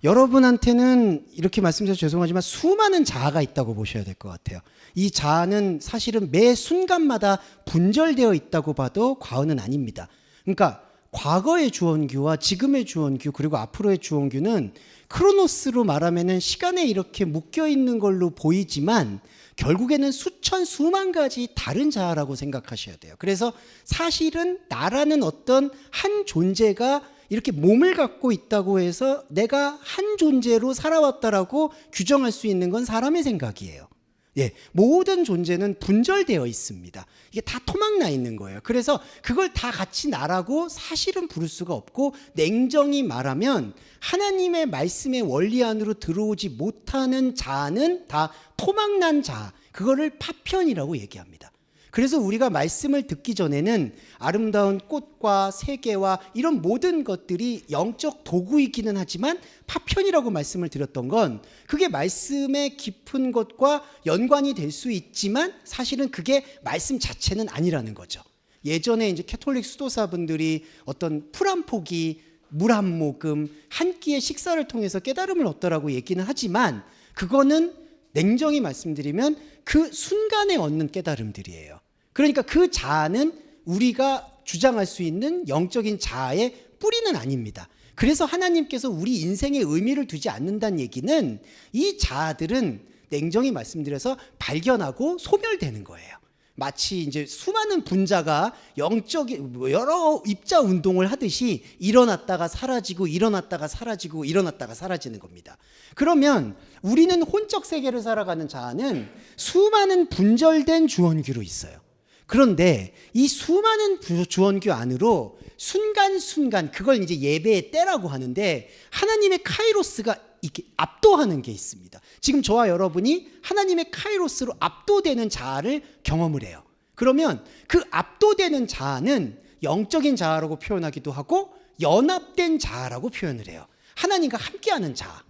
여러분한테는 이렇게 말씀드려서 죄송하지만 수많은 자아가 있다고 보셔야 될 것 같아요. 이 자아는 사실은 매 순간마다 분절되어 있다고 봐도 과언은 아닙니다. 그러니까 과거의 주원규와 지금의 주원규 그리고 앞으로의 주원규는 크로노스로 말하면은 시간에 이렇게 묶여 있는 걸로 보이지만 결국에는 수천 수만 가지 다른 자아라고 생각하셔야 돼요. 그래서 사실은 나라는 어떤 한 존재가 이렇게 몸을 갖고 있다고 해서 내가 한 존재로 살아왔다라고 규정할 수 있는 건 사람의 생각이에요. 예, 모든 존재는 분절되어 있습니다. 이게 다 토막나 있는 거예요. 그래서 그걸 다 같이 나라고 사실은 부를 수가 없고, 냉정히 말하면 하나님의 말씀의 원리 안으로 들어오지 못하는 자아는 다 토막난 자아, 그거를 파편이라고 얘기합니다. 그래서 우리가 말씀을 듣기 전에는 아름다운 꽃과 세계와 이런 모든 것들이 영적 도구이기는 하지만 파편이라고 말씀을 드렸던 건 그게 말씀의 깊은 것과 연관이 될 수 있지만 사실은 그게 말씀 자체는 아니라는 거죠. 예전에 이제 캐톨릭 수도사분들이 어떤 풀 한 포기, 물 한 모금, 한 끼의 식사를 통해서 깨달음을 얻더라고 얘기는 하지만 그거는 냉정히 말씀드리면 그 순간에 얻는 깨달음들이에요. 그러니까 그 자아는 우리가 주장할 수 있는 영적인 자아의 뿌리는 아닙니다. 그래서 하나님께서 우리 인생에 의미를 두지 않는다는 얘기는 이 자아들은 냉정히 말씀드려서 발견하고 소멸되는 거예요. 마치 이제 수많은 분자가 영적인 여러 입자 운동을 하듯이 일어났다가 사라지고 일어났다가 사라지고 일어났다가 사라지는 겁니다. 그러면 우리는 혼적 세계를 살아가는 자아는 수많은 분절된 주원규로 있어요. 그런데 이 수많은 주원규 안으로 순간순간, 그걸 이제 예배의 때라고 하는데 하나님의 카이로스가 이렇게 압도하는 게 있습니다. 지금 저와 여러분이 하나님의 카이로스로 압도되는 자아를 경험을 해요. 그러면 그 압도되는 자아는 영적인 자아라고 표현하기도 하고 연합된 자아라고 표현을 해요. 하나님과 함께하는 자아.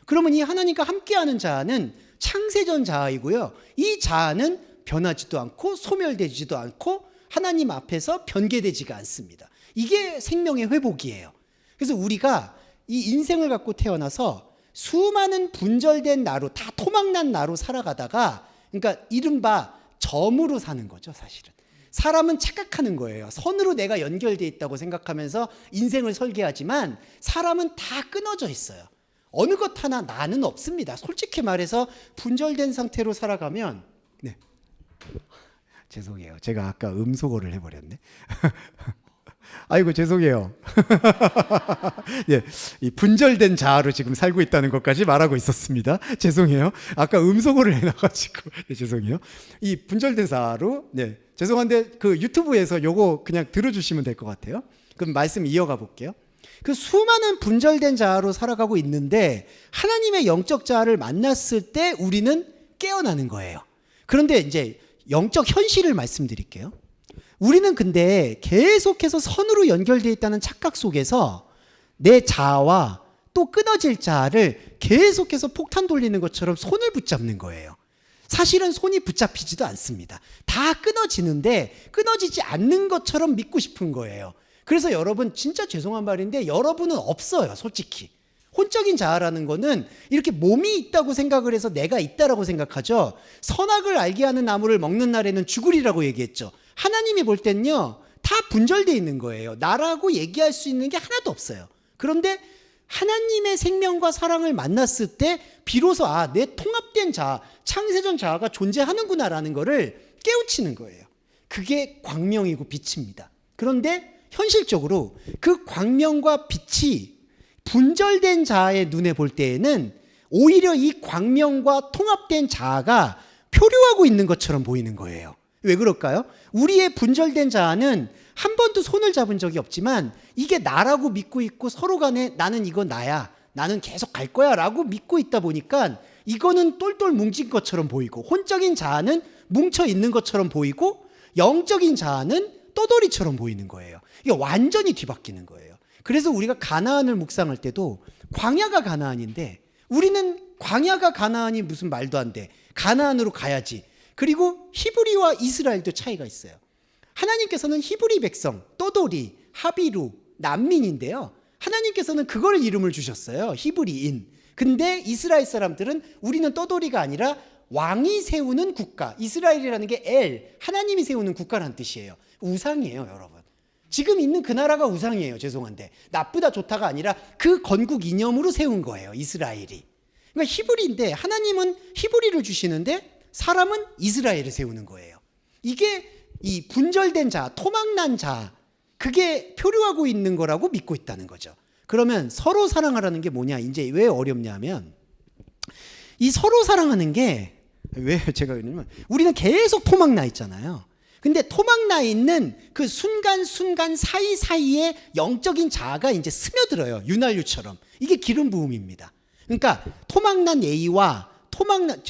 그러면 이 하나님과 함께하는 자아는 창세전 자아이고요. 이 자아는 변하지도 않고 소멸되지도 않고 하나님 앞에서 변개되지가 않습니다. 이게 생명의 회복이에요. 그래서 우리가 이 인생을 갖고 태어나서 수많은 분절된 나로, 다 토막난 나로 살아가다가, 그러니까 이른바 점으로 사는 거죠, 사실은. 사람은 착각하는 거예요. 선으로 내가 연결되어 있다고 생각하면서 인생을 설계하지만 사람은 다 끊어져 있어요. 어느 것 하나 나는 없습니다. 솔직히 말해서 분절된 상태로 살아가면, 네. 죄송해요. 제가 아까 음소거를 해버렸네. 아이고 죄송해요. 예, 이 분절된 자아로 지금 살고 있다는 것까지 말하고 있었습니다. 죄송해요. 아까 음소거를 해놔가지고 네, 죄송해요. 이 분절된 자아로 죄송한데 그 유튜브에서 요거 그냥 들어주시면 될 것 같아요. 그럼 말씀 이어가 볼게요. 그 수많은 분절된 자아로 살아가고 있는데 하나님의 영적 자아를 만났을 때 우리는 깨어나는 거예요. 그런데 이제 영적 현실을 말씀드릴게요. 우리는 근데 계속해서 선으로 연결되어 있다는 착각 속에서 내 자아와 또 끊어질 자아를 계속해서 폭탄 돌리는 것처럼 손을 붙잡는 거예요. 사실은 손이 붙잡히지도 않습니다. 다 끊어지는데 끊어지지 않는 것처럼 믿고 싶은 거예요. 그래서 여러분 진짜 죄송한 말인데 여러분은 없어요, 솔직히. 혼적인 자아라는 거는 이렇게 몸이 있다고 생각을 해서 내가 있다라고 생각하죠. 선악을 알게 하는 나무를 먹는 날에는 죽으리라고 얘기했죠. 하나님이 볼 때는요, 다 분절되어 있는 거예요. 나라고 얘기할 수 있는 게 하나도 없어요. 그런데 하나님의 생명과 사랑을 만났을 때 비로소 내 통합된 자아, 창세전 자아가 존재하는구나라는 거를 깨우치는 거예요. 그게 광명이고 빛입니다. 그런데 현실적으로 그 광명과 빛이 분절된 자아의 눈에 볼 때에는 오히려 이 광명과 통합된 자아가 표류하고 있는 것처럼 보이는 거예요. 왜 그럴까요? 우리의 분절된 자아는 한 번도 손을 잡은 적이 없지만 이게 나라고 믿고 있고 서로 간에 나는 이거 나야, 나는 계속 갈 거야 라고 믿고 있다 보니까 이거는 똘똘 뭉친 것처럼 보이고 혼적인 자아는 뭉쳐 있는 것처럼 보이고 영적인 자아는 떠돌이처럼 보이는 거예요. 이게 완전히 뒤바뀌는 거예요. 그래서 우리가 가나안을 묵상할 때도 광야가 가나안인데 우리는 광야가 가나안이 무슨 말도 안 돼. 가나안으로 가야지. 그리고 히브리와 이스라엘도 차이가 있어요. 하나님께서는 히브리 백성, 떠돌이, 하비루, 난민인데요. 하나님께서는 그걸 이름을 주셨어요. 히브리인. 근데 이스라엘 사람들은 우리는 떠돌이가 아니라 왕이 세우는 국가. 이스라엘이라는 게 엘, 하나님이 세우는 국가라는 뜻이에요. 우상이에요, 여러분. 지금 있는 그 나라가 우상이에요. 죄송한데. 나쁘다 좋다가 아니라 그 건국 이념으로 세운 거예요. 이스라엘이. 그러니까 히브리인데 하나님은 히브리를 주시는데 사람은 이스라엘을 세우는 거예요. 이게 이 분절된 자, 토막난 자, 그게 표류하고 있는 거라고 믿고 있다는 거죠. 그러면 서로 사랑하라는 게 뭐냐? 이제 왜 어렵냐면 이 서로 사랑하는 게 왜 제가 그러냐면 우리는 계속 토막나 있잖아요. 근데 토막나 있는 그 순간순간 사이사이에 영적인 자아가 이제 스며들어요. 윤활유처럼. 이게 기름 부음입니다. 그러니까 토막난 A와 토막난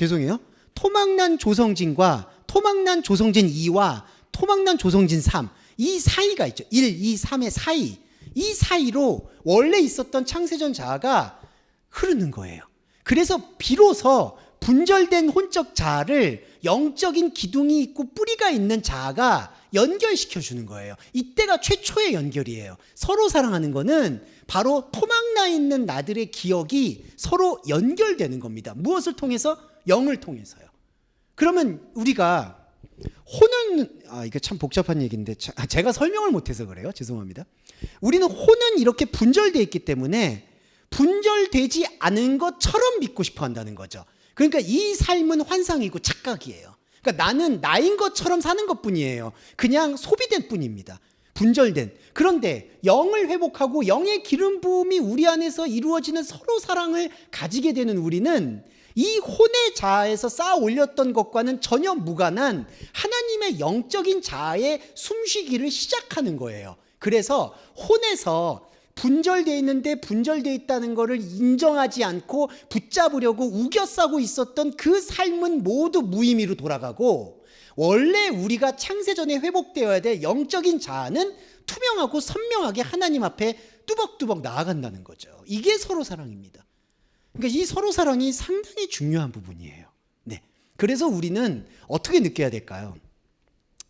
조성진과 토막난 조성진 2와 토막난 조성진 3. 이 사이가 있죠. 1, 2, 3의 사이. 이 사이로 원래 있었던 창세전 자아가 흐르는 거예요. 그래서 비로소 분절된 혼적 자아를 영적인 기둥이 있고 뿌리가 있는 자아가 연결시켜 주는 거예요. 이때가 최초의 연결이에요. 서로 사랑하는 거는 바로 토막나 있는 나들의 기억이 서로 연결되는 겁니다. 무엇을 통해서? 영을 통해서요. 그러면 우리가 혼은 이거 참 복잡한 얘기인데 제가 설명을 못해서 그래요. 죄송합니다. 우리는 혼은 이렇게 분절되어 있기 때문에 분절되지 않은 것처럼 믿고 싶어 한다는 거죠. 그러니까 이 삶은 환상이고 착각이에요. 그러니까 나는 나인 것처럼 사는 것뿐이에요. 그냥 소비된 뿐입니다. 분절된. 그런데 영을 회복하고 영의 기름 부음이 우리 안에서 이루어지는 서로 사랑을 가지게 되는 우리는 이 혼의 자아에서 쌓아 올렸던 것과는 전혀 무관한 하나님의 영적인 자아의 숨쉬기를 시작하는 거예요. 그래서 혼에서 분절되어 있는데 분절되어 있다는 것을 인정하지 않고 붙잡으려고 우겨싸고 있었던 그 삶은 모두 무의미로 돌아가고, 원래 우리가 창세전에 회복되어야 될 영적인 자아는 투명하고 선명하게 하나님 앞에 뚜벅뚜벅 나아간다는 거죠. 이게 서로 사랑입니다. 그러니까 이 서로 사랑이 상당히 중요한 부분이에요. 네. 그래서 우리는 어떻게 느껴야 될까요?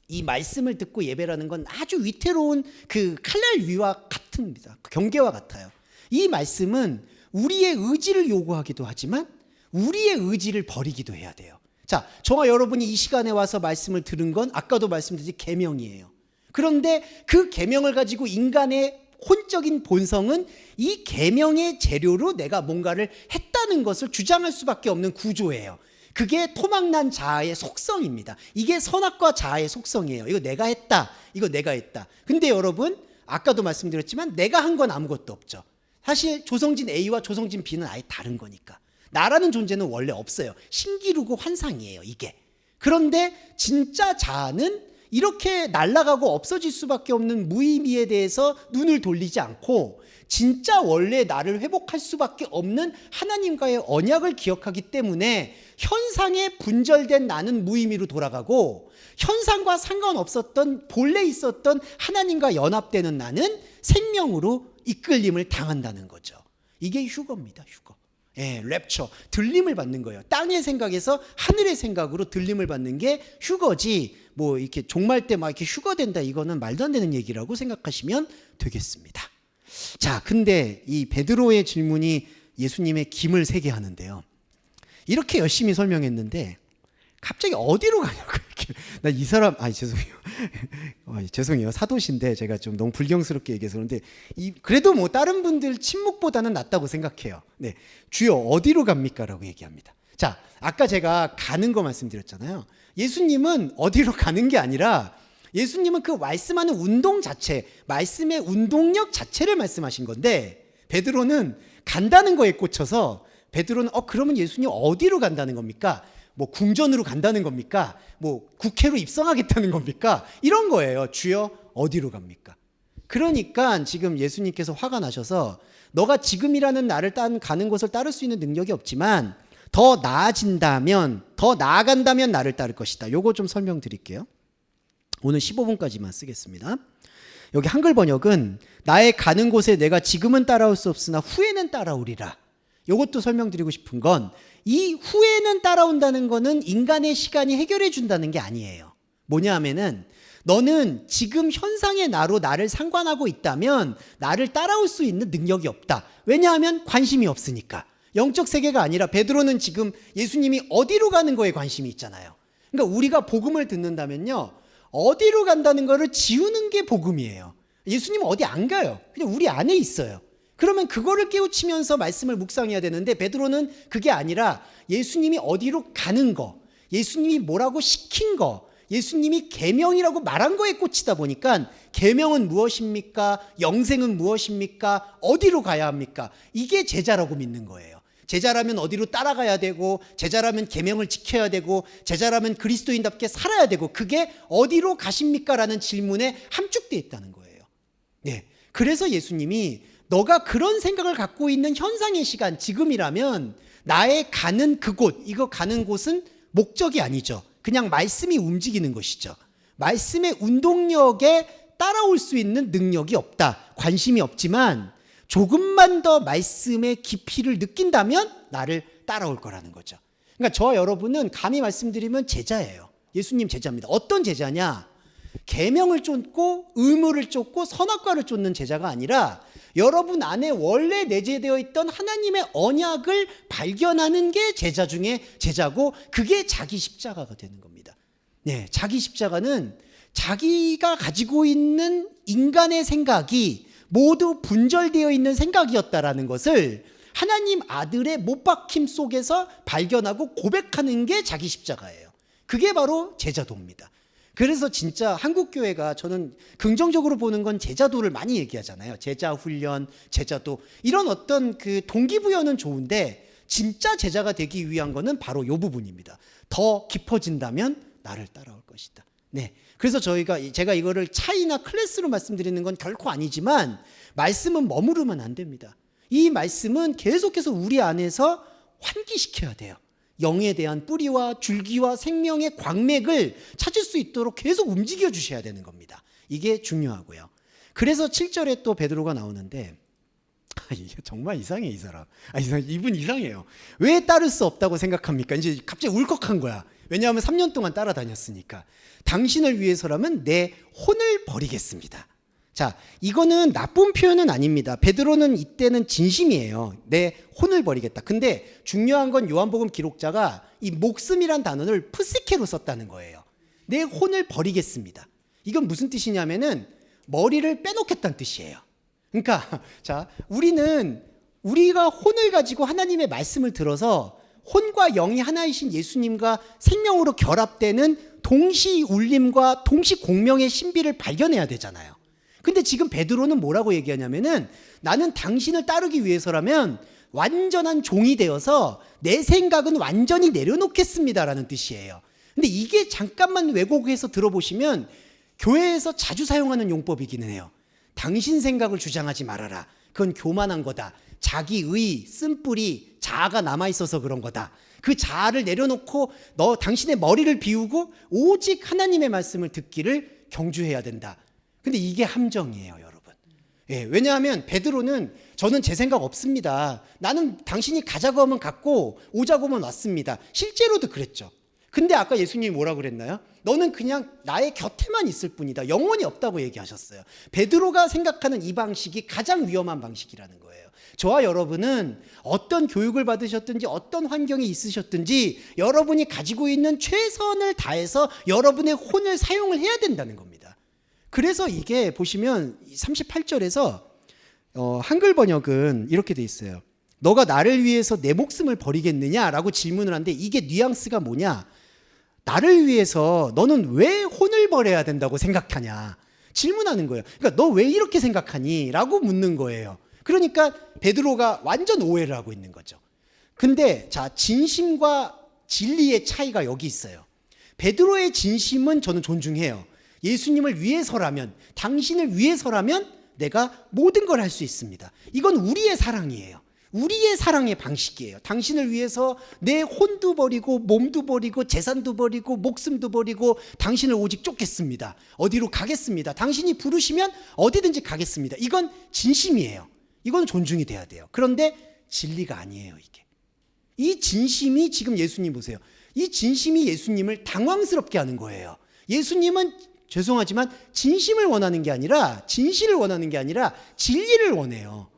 이 말씀을 듣고 예배라는 건 아주 위태로운 그 칼날 위와 같습니다. 경계와 같아요. 이 말씀은 우리의 의지를 요구하기도 하지만 우리의 의지를 버리기도 해야 돼요. 자, 저와 여러분이 이 시간에 와서 말씀을 들은 건 아까도 말씀드린 계명이에요. 그런데 그 계명을 가지고 인간의 혼적인 본성은 이 계명의 재료로 내가 뭔가를 했다는 것을 주장할 수밖에 없는 구조예요. 그게 토막난 자아의 속성입니다. 이게 선악과 자아의 속성이에요. 이거 내가 했다. 이거 내가 했다. 근데 여러분, 아까도 말씀드렸지만 내가 한 건 아무것도 없죠. 사실 조성진 A와 조성진 B는 아예 다른 거니까. 나라는 존재는 원래 없어요. 신기루고 환상이에요, 이게. 그런데 진짜 자아는 이렇게 날아가고 없어질 수밖에 없는 무의미에 대해서 눈을 돌리지 않고 진짜 원래 나를 회복할 수밖에 없는 하나님과의 언약을 기억하기 때문에 현상에 분절된 나는 무의미로 돌아가고, 현상과 상관없었던 본래 있었던 하나님과 연합되는 나는 생명으로 이끌림을 당한다는 거죠. 이게 휴거입니다. 휴거. 예, 랩처, 들림을 받는 거예요. 땅의 생각에서 하늘의 생각으로 들림을 받는 게 휴거지, 뭐 이렇게 종말 때 막 이렇게 휴거된다, 이거는 말도 안 되는 얘기라고 생각하시면 되겠습니다. 자, 근데 이 베드로의 질문이 예수님의 김을 세게 하는데요. 이렇게 열심히 설명했는데 갑자기 어디로 가냐고. 나 이 사람, 죄송해요. 죄송해요. 사도신데 제가 좀 너무 불경스럽게 얘기해서 그런데 그래도 뭐 다른 분들 침묵보다는 낫다고 생각해요. 네, 주여 어디로 갑니까? 라고 얘기합니다. 자, 아까 제가 가는 거 말씀드렸잖아요. 예수님은 어디로 가는 게 아니라 예수님은 그 말씀하는 운동 자체, 말씀의 운동력 자체를 말씀하신 건데, 베드로는 간다는 거에 꽂혀서 베드로는 그러면 예수님 어디로 간다는 겁니까? 뭐 궁전으로 간다는 겁니까? 뭐 국회로 입성하겠다는 겁니까? 이런 거예요. 주여 어디로 갑니까? 그러니까 지금 예수님께서 화가 나셔서 너가 지금이라는 나를 가는 곳을 따를 수 있는 능력이 없지만 더 나아진다면, 더 나아간다면 나를 따를 것이다. 요거 좀 설명드릴게요. 오늘 15분까지만 쓰겠습니다. 여기 한글 번역은 나의 가는 곳에 내가 지금은 따라올 수 없으나 후에는 따라오리라. 이것도 설명드리고 싶은 건 이 후에는 따라온다는 거는 인간의 시간이 해결해 준다는 게 아니에요. 뭐냐 하면은 너는 지금 현상의 나로 나를 상관하고 있다면 나를 따라올 수 있는 능력이 없다. 왜냐하면 관심이 없으니까. 영적 세계가 아니라 베드로는 지금 예수님이 어디로 가는 거에 관심이 있잖아요. 그러니까 우리가 복음을 듣는다면요, 어디로 간다는 거를 지우는 게 복음이에요. 예수님은 어디 안 가요. 그냥 우리 안에 있어요. 그러면 그거를 깨우치면서 말씀을 묵상해야 되는데 베드로는 그게 아니라 예수님이 어디로 가는 거, 예수님이 뭐라고 시킨 거, 예수님이 계명이라고 말한 거에 꽂히다 보니까 계명은 무엇입니까? 영생은 무엇입니까? 어디로 가야 합니까? 이게 제자라고 믿는 거예요. 제자라면 어디로 따라가야 되고, 제자라면 계명을 지켜야 되고, 제자라면 그리스도인답게 살아야 되고, 그게 어디로 가십니까? 라는 질문에 함축되어 있다는 거예요. 네. 그래서 예수님이 너가 그런 생각을 갖고 있는 현상의 시간, 지금이라면 나의 가는 그곳, 이거 가는 곳은 목적이 아니죠. 그냥 말씀이 움직이는 것이죠. 말씀의 운동력에 따라올 수 있는 능력이 없다. 관심이 없지만 조금만 더 말씀의 깊이를 느낀다면 나를 따라올 거라는 거죠. 그러니까 저와 여러분은 감히 말씀드리면 제자예요. 예수님 제자입니다. 어떤 제자냐? 계명을 쫓고 의무를 쫓고 선악과를 쫓는 제자가 아니라 여러분 안에 원래 내재되어 있던 하나님의 언약을 발견하는 게 제자 중에 제자고, 그게 자기 십자가가 되는 겁니다. 네, 자기 십자가는 자기가 가지고 있는 인간의 생각이 모두 분절되어 있는 생각이었다라는 것을 하나님 아들의 못 박힘 속에서 발견하고 고백하는 게 자기 십자가예요. 그게 바로 제자도입니다. 그래서 진짜 한국교회가 저는 긍정적으로 보는 건 제자도를 많이 얘기하잖아요. 제자훈련, 제자도. 이런 어떤 그 동기부여는 좋은데 진짜 제자가 되기 위한 거는 바로 이 부분입니다. 더 깊어진다면 나를 따라올 것이다. 네. 그래서 제가 이거를 차이나 클래스로 말씀드리는 건 결코 아니지만 말씀은 머무르면 안 됩니다. 이 말씀은 계속해서 우리 안에서 환기시켜야 돼요. 영에 대한 뿌리와 줄기와 생명의 광맥을 찾을 수 있도록 계속 움직여 주셔야 되는 겁니다. 이게 중요하고요. 그래서 7절에 또 베드로가 나오는데 이게 정말 이상해, 이 사람. 이분 이상해요. 왜 따를 수 없다고 생각합니까? 이제 갑자기 울컥한 거야. 왜냐하면 3년 동안 따라다녔으니까. 당신을 위해서라면 내 혼을 버리겠습니다. 자, 이거는 나쁜 표현은 아닙니다. 베드로는 이때는 진심이에요. 내 혼을 버리겠다. 근데 중요한 건 요한복음 기록자가 이 목숨이란 단어를 프시케로 썼다는 거예요. 내 혼을 버리겠습니다. 이건 무슨 뜻이냐면은 머리를 빼놓겠다는 뜻이에요. 그러니까 자, 우리가 혼을 가지고 하나님의 말씀을 들어서 혼과 영이 하나이신 예수님과 생명으로 결합되는 동시 울림과 동시 공명의 신비를 발견해야 되잖아요. 근데 지금 베드로는 뭐라고 얘기하냐면은 나는 당신을 따르기 위해서라면 완전한 종이 되어서 내 생각은 완전히 내려놓겠습니다라는 뜻이에요. 근데 이게 잠깐만 왜곡해서 들어보시면 교회에서 자주 사용하는 용법이기는 해요. 당신 생각을 주장하지 말아라. 그건 교만한 거다. 자기의 쓴뿌리 자아가 남아있어서 그런 거다. 그 자아를 내려놓고 당신의 머리를 비우고 오직 하나님의 말씀을 듣기를 경주해야 된다. 근데 이게 함정이에요, 여러분. 예, 왜냐하면 베드로는 저는 제 생각 없습니다. 나는 당신이 가자고 하면 갔고 오자고 하면 왔습니다. 실제로도 그랬죠. 근데 아까 예수님이 뭐라고 그랬나요? 너는 그냥 나의 곁에만 있을 뿐이다. 영원히 없다고 얘기하셨어요. 베드로가 생각하는 이 방식이 가장 위험한 방식이라는 거예요. 저와 여러분은 어떤 교육을 받으셨든지 어떤 환경에 있으셨든지 여러분이 가지고 있는 최선을 다해서 여러분의 혼을 사용을 해야 된다는 겁니다. 그래서 이게 보시면 38절에서 한글 번역은 이렇게 돼 있어요. 너가 나를 위해서 내 목숨을 버리겠느냐라고 질문을 하는데 이게 뉘앙스가 뭐냐? 나를 위해서 너는 왜 혼을 버려야 된다고 생각하냐? 질문하는 거예요. 그러니까 너 왜 이렇게 생각하니? 라고 묻는 거예요. 그러니까 베드로가 완전 오해를 하고 있는 거죠. 근데 자, 진심과 진리의 차이가 여기 있어요. 베드로의 진심은 저는 존중해요. 예수님을 위해서라면, 당신을 위해서라면 내가 모든 걸 할 수 있습니다. 이건 우리의 사랑이에요. 우리의 사랑의 방식이에요. 당신을 위해서 내 혼도 버리고 몸도 버리고 재산도 버리고 목숨도 버리고 당신을 오직 쫓겠습니다. 어디로 가겠습니다. 당신이 부르시면 어디든지 가겠습니다. 이건 진심이에요. 이건 존중이 돼야 돼요. 그런데 진리가 아니에요, 이게. 이 진심이 지금 예수님 보세요. 이 진심이 예수님을 당황스럽게 하는 거예요. 예수님은 죄송하지만 진심을 원하는 게 아니라 진실을 원하는 게 아니라 진리를 원해요.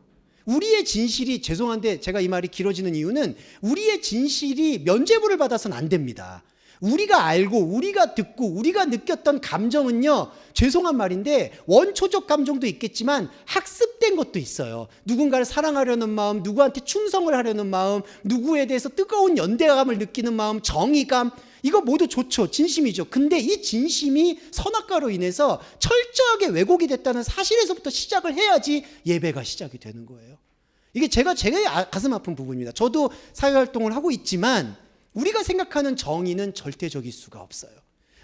우리의 진실이 죄송한데 제가 이 말이 길어지는 이유는 우리의 진실이 면죄부를 받아서는 안 됩니다. 우리가 알고 우리가 듣고 우리가 느꼈던 감정은요, 죄송한 말인데 원초적 감정도 있겠지만 학습된 것도 있어요. 누군가를 사랑하려는 마음, 누구한테 충성을 하려는 마음, 누구에 대해서 뜨거운 연대감을 느끼는 마음, 정의감, 이거 모두 좋죠. 진심이죠. 근데 이 진심이 선악과로 인해서 철저하게 왜곡이 됐다는 사실에서부터 시작을 해야지 예배가 시작이 되는 거예요. 이게 제가 가슴 아픈 부분입니다. 저도 사회활동을 하고 있지만 우리가 생각하는 정의는 절대적일 수가 없어요.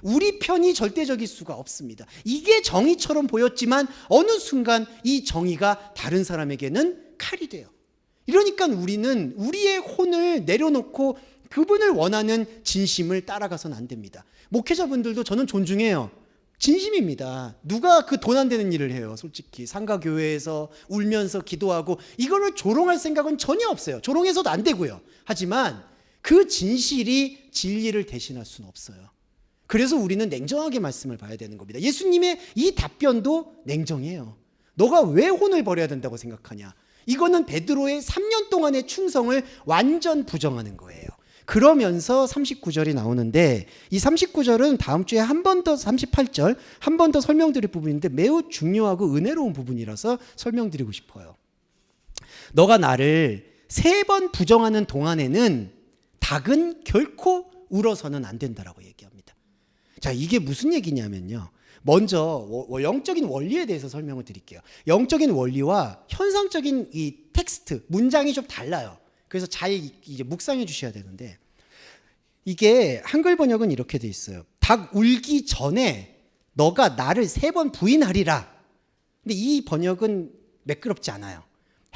우리 편이 절대적일 수가 없습니다. 이게 정의처럼 보였지만 어느 순간 이 정의가 다른 사람에게는 칼이 돼요. 이러니까 우리는 우리의 혼을 내려놓고 그분을 원하는 진심을 따라가서는 안 됩니다. 목회자분들도 저는 존중해요. 진심입니다. 누가 그 돈 안 되는 일을 해요, 솔직히. 상가교회에서 울면서 기도하고 이거를 조롱할 생각은 전혀 없어요. 조롱해서도 안 되고요. 하지만 그 진실이 진리를 대신할 수는 없어요. 그래서 우리는 냉정하게 말씀을 봐야 되는 겁니다. 예수님의 이 답변도 냉정해요. 너가 왜 혼을 버려야 된다고 생각하냐? 이거는 베드로의 3년 동안의 충성을 완전 부정하는 거예요. 그러면서 39절이 나오는데 이 39절은 다음 주에 한 번 더 38절 한 번 더 설명드릴 부분인데 매우 중요하고 은혜로운 부분이라서 설명드리고 싶어요. 너가 나를 3번 부정하는 동안에는 닭은 결코 울어서는 안 된다라고 얘기합니다. 자, 이게 무슨 얘기냐면요. 먼저 영적인 원리에 대해서 설명을 드릴게요. 영적인 원리와 현상적인 이 텍스트, 문장이 좀 달라요. 그래서 잘 이제 묵상해 주셔야 되는데 이게 한글 번역은 이렇게 돼 있어요. 닭 울기 전에 너가 나를 3번 부인하리라. 근데 이 번역은 매끄럽지 않아요.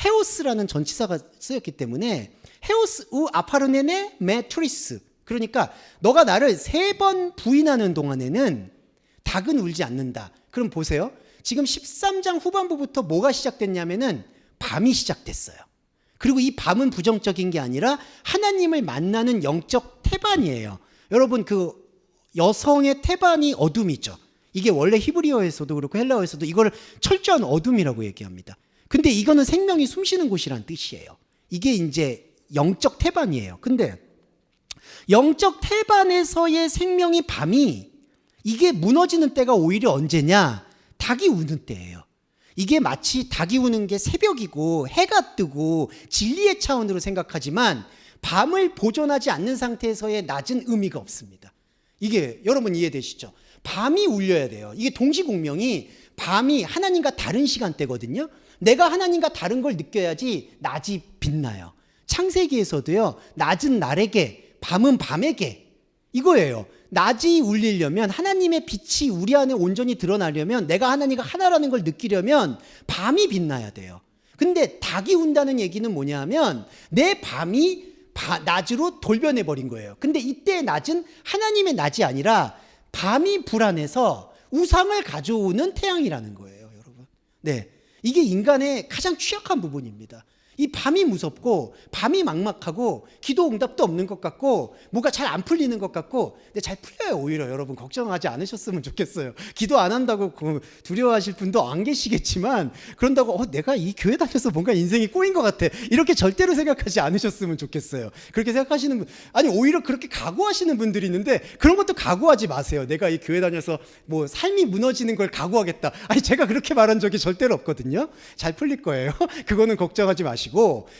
헤오스라는 전치사가 쓰였기 때문에 헤오스 우 아파르네네 메트리스, 그러니까 너가 나를 3번 부인하는 동안에는 닭은 울지 않는다. 그럼 보세요. 지금 13장 후반부부터 뭐가 시작됐냐면은 밤이 시작됐어요. 그리고 이 밤은 부정적인 게 아니라 하나님을 만나는 영적 태반이에요. 여러분, 그 여성의 태반이 어둠이죠. 이게 원래 히브리어에서도 그렇고 헬라어에서도 이걸 철저한 어둠이라고 얘기합니다. 근데 이거는 생명이 숨쉬는 곳이라는 뜻이에요. 이게 이제 영적 태반이에요. 근데 영적 태반에서의 생명이 밤이, 이게 무너지는 때가 오히려 언제냐? 닭이 우는 때예요. 이게 마치 닭이 우는 게 새벽이고 해가 뜨고 진리의 차원으로 생각하지만 밤을 보존하지 않는 상태에서의 낮은 의미가 없습니다. 이게 여러분 이해되시죠? 밤이 울려야 돼요. 이게 동시공명이 밤이 하나님과 다른 시간대거든요. 내가 하나님과 다른 걸 느껴야지 낮이 빛나요. 창세기에서도요, 낮은 날에게 밤은 밤에게, 이거예요. 낮이 울리려면, 하나님의 빛이 우리 안에 온전히 드러나려면, 내가 하나님과 하나라는 걸 느끼려면 밤이 빛나야 돼요. 근데 닭이 운다는 얘기는 뭐냐 하면 내 밤이 낮으로 돌변해 버린 거예요. 근데 이때의 낮은 하나님의 낮이 아니라 밤이 불안해서 우상을 가져오는 태양이라는 거예요, 여러분. 네, 이게 인간의 가장 취약한 부분입니다. 이 밤이 무섭고 밤이 막막하고 기도 응답도 없는 것 같고 뭐가 잘 안 풀리는 것 같고, 근데 잘 풀려요. 오히려 여러분 걱정하지 않으셨으면 좋겠어요. 기도 안 한다고 두려워하실 분도 안 계시겠지만, 그런다고 내가 이 교회 다녀서 뭔가 인생이 꼬인 것 같아, 이렇게 절대로 생각하지 않으셨으면 좋겠어요. 그렇게 생각하시는 분, 아니 오히려 그렇게 각오하시는 분들이 있는데 그런 것도 각오하지 마세요. 내가 이 교회 다녀서 뭐 삶이 무너지는 걸 각오하겠다. 아니 제가 그렇게 말한 적이 절대로 없거든요. 잘 풀릴 거예요. 그거는 걱정하지 마시고.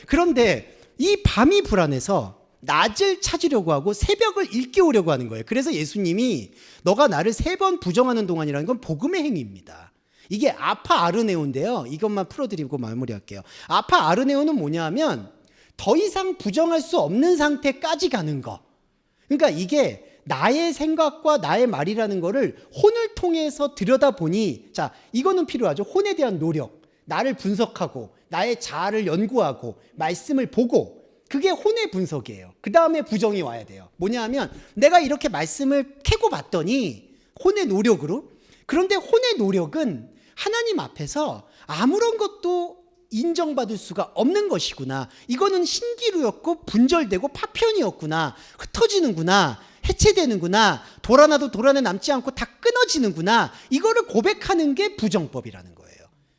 그런데 이 밤이 불안해서 낮을 찾으려고 하고 새벽을 일깨우려고 하는 거예요. 그래서 예수님이 너가 나를 3번 부정하는 동안이라는 건 복음의 행위입니다. 이게 아파 아르네오인데요. 이것만 풀어드리고 마무리할게요. 아파 아르네오는 뭐냐 하면 더 이상 부정할 수 없는 상태까지 가는 거. 그러니까 이게 나의 생각과 나의 말이라는 거를 혼을 통해서 들여다보니, 자, 이거는 필요하죠. 혼에 대한 노력, 나를 분석하고 나의 자아를 연구하고 말씀을 보고, 그게 혼의 분석이에요. 그 다음에 부정이 와야 돼요. 뭐냐 하면 내가 이렇게 말씀을 캐고 봤더니 혼의 노력으로, 그런데 혼의 노력은 하나님 앞에서 아무런 것도 인정받을 수가 없는 것이구나. 이거는 신기루였고 분절되고 파편이었구나. 흩어지는구나. 해체되는구나. 돌아나도 돌아내 남지 않고 다 끊어지는구나. 이거를 고백하는 게 부정법이라는 거예요.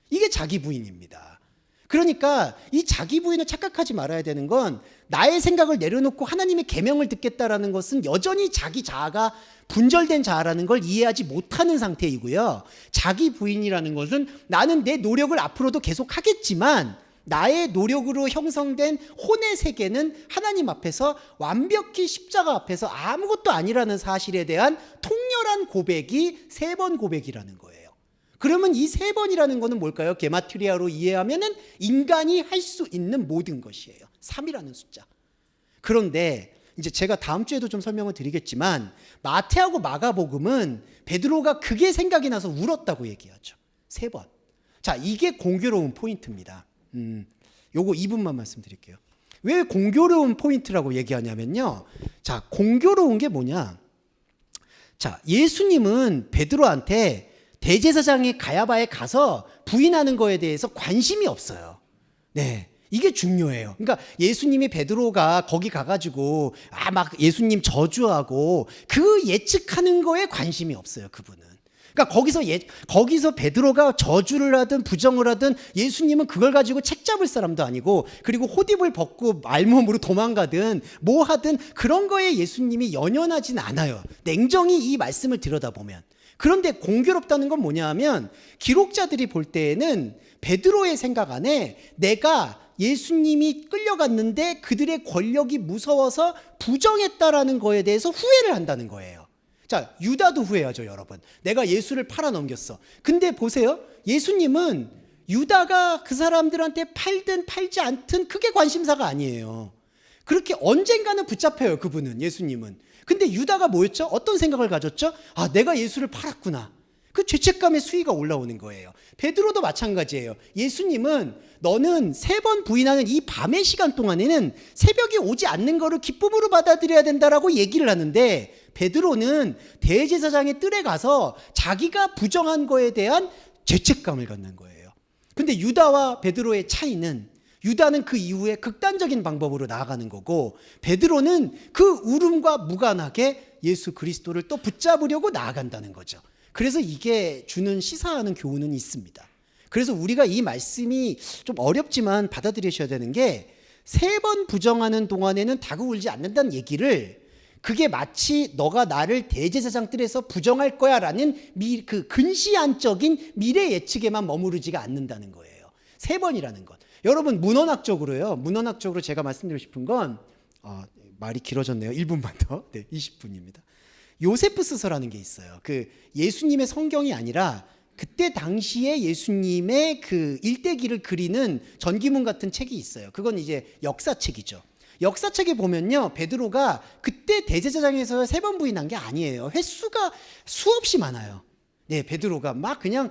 이게 자기 부인입니다. 그러니까 이 자기 부인을 착각하지 말아야 되는 건, 나의 생각을 내려놓고 하나님의 계명을 듣겠다라는 것은 여전히 자기 자아가 분절된 자아라는 걸 이해하지 못하는 상태이고요. 자기 부인이라는 것은 나는 내 노력을 앞으로도 계속 하겠지만 나의 노력으로 형성된 혼의 세계는 하나님 앞에서 완벽히 십자가 앞에서 아무것도 아니라는 사실에 대한 통렬한 고백이 3번 고백이라는 거예요. 그러면 이 3번이라는 거는 뭘까요? 게마트리아로 이해하면은 인간이 할 수 있는 모든 것이에요. 3이라는 숫자. 그런데 이제 제가 다음 주에도 좀 설명을 드리겠지만, 마태하고 마가복음은 베드로가 그게 생각이 나서 울었다고 얘기하죠. 3번. 자, 이게 공교로운 포인트입니다. 요거 2분만 말씀드릴게요. 왜 공교로운 포인트라고 얘기하냐면요. 자, 공교로운 게 뭐냐? 자, 예수님은 베드로한테 대제사장의 가야바에 가서 부인하는 거에 대해서 관심이 없어요. 네, 이게 중요해요. 그러니까 예수님이 베드로가 거기 가가지고 막 예수님 저주하고 그 예측하는 거에 관심이 없어요, 그분은. 그러니까 거기서 베드로가 저주를 하든 부정을 하든 예수님은 그걸 가지고 책 잡을 사람도 아니고, 그리고 호딥을 벗고 알몸으로 도망가든 뭐 하든 그런 거에 예수님이 연연하진 않아요. 냉정히 이 말씀을 들여다보면. 그런데 공교롭다는 건 뭐냐 하면, 기록자들이 볼 때에는 베드로의 생각 안에 내가 예수님이 끌려갔는데 그들의 권력이 무서워서 부정했다라는 거에 대해서 후회를 한다는 거예요. 자, 유다도 후회하죠, 여러분. 내가 예수를 팔아넘겼어. 근데 보세요. 예수님은 유다가 그 사람들한테 팔든 팔지 않든 그게 관심사가 아니에요. 그렇게 언젠가는 붙잡혀요, 그분은, 예수님은. 근데 유다가 뭐였죠? 어떤 생각을 가졌죠? 아, 내가 예수를 팔았구나. 그 죄책감의 수위가 올라오는 거예요. 베드로도 마찬가지예요. 예수님은 너는 3번 부인하는 이 밤의 시간 동안에는 새벽이 오지 않는 거를 기쁨으로 받아들여야 된다라고 얘기를 하는데, 베드로는 대제사장의 뜰에 가서 자기가 부정한 거에 대한 죄책감을 갖는 거예요. 근데 유다와 베드로의 차이는, 유다는 그 이후에 극단적인 방법으로 나아가는 거고, 베드로는 그 울음과 무관하게 예수 그리스도를 또 붙잡으려고 나아간다는 거죠. 그래서 이게 주는 시사하는 교훈은 있습니다. 그래서 우리가 이 말씀이 좀 어렵지만 받아들이셔야 되는 게, 3번 부정하는 동안에는 닭을 울지 않는다는 얘기를, 그게 마치 너가 나를 대제사장 뜰에서 부정할 거야 라는 그 근시안적인 미래 예측에만 머무르지가 않는다는 거예요. 3번이라는 것. 여러분, 문헌학적으로요. 문헌학적으로 제가 말씀드리고 싶은 건, 말이 길어졌네요. 1분만 더. 네, 20분입니다. 요세푸스서라는 게 있어요. 그 예수님의 성경이 아니라 그때 당시에 예수님의 그 일대기를 그리는 전기문 같은 책이 있어요. 그건 이제 역사책이죠. 역사책에 보면요, 베드로가 그때 대제사장에서 3번 부인한 게 아니에요. 횟수가 수없이 많아요. 네, 베드로가 막 그냥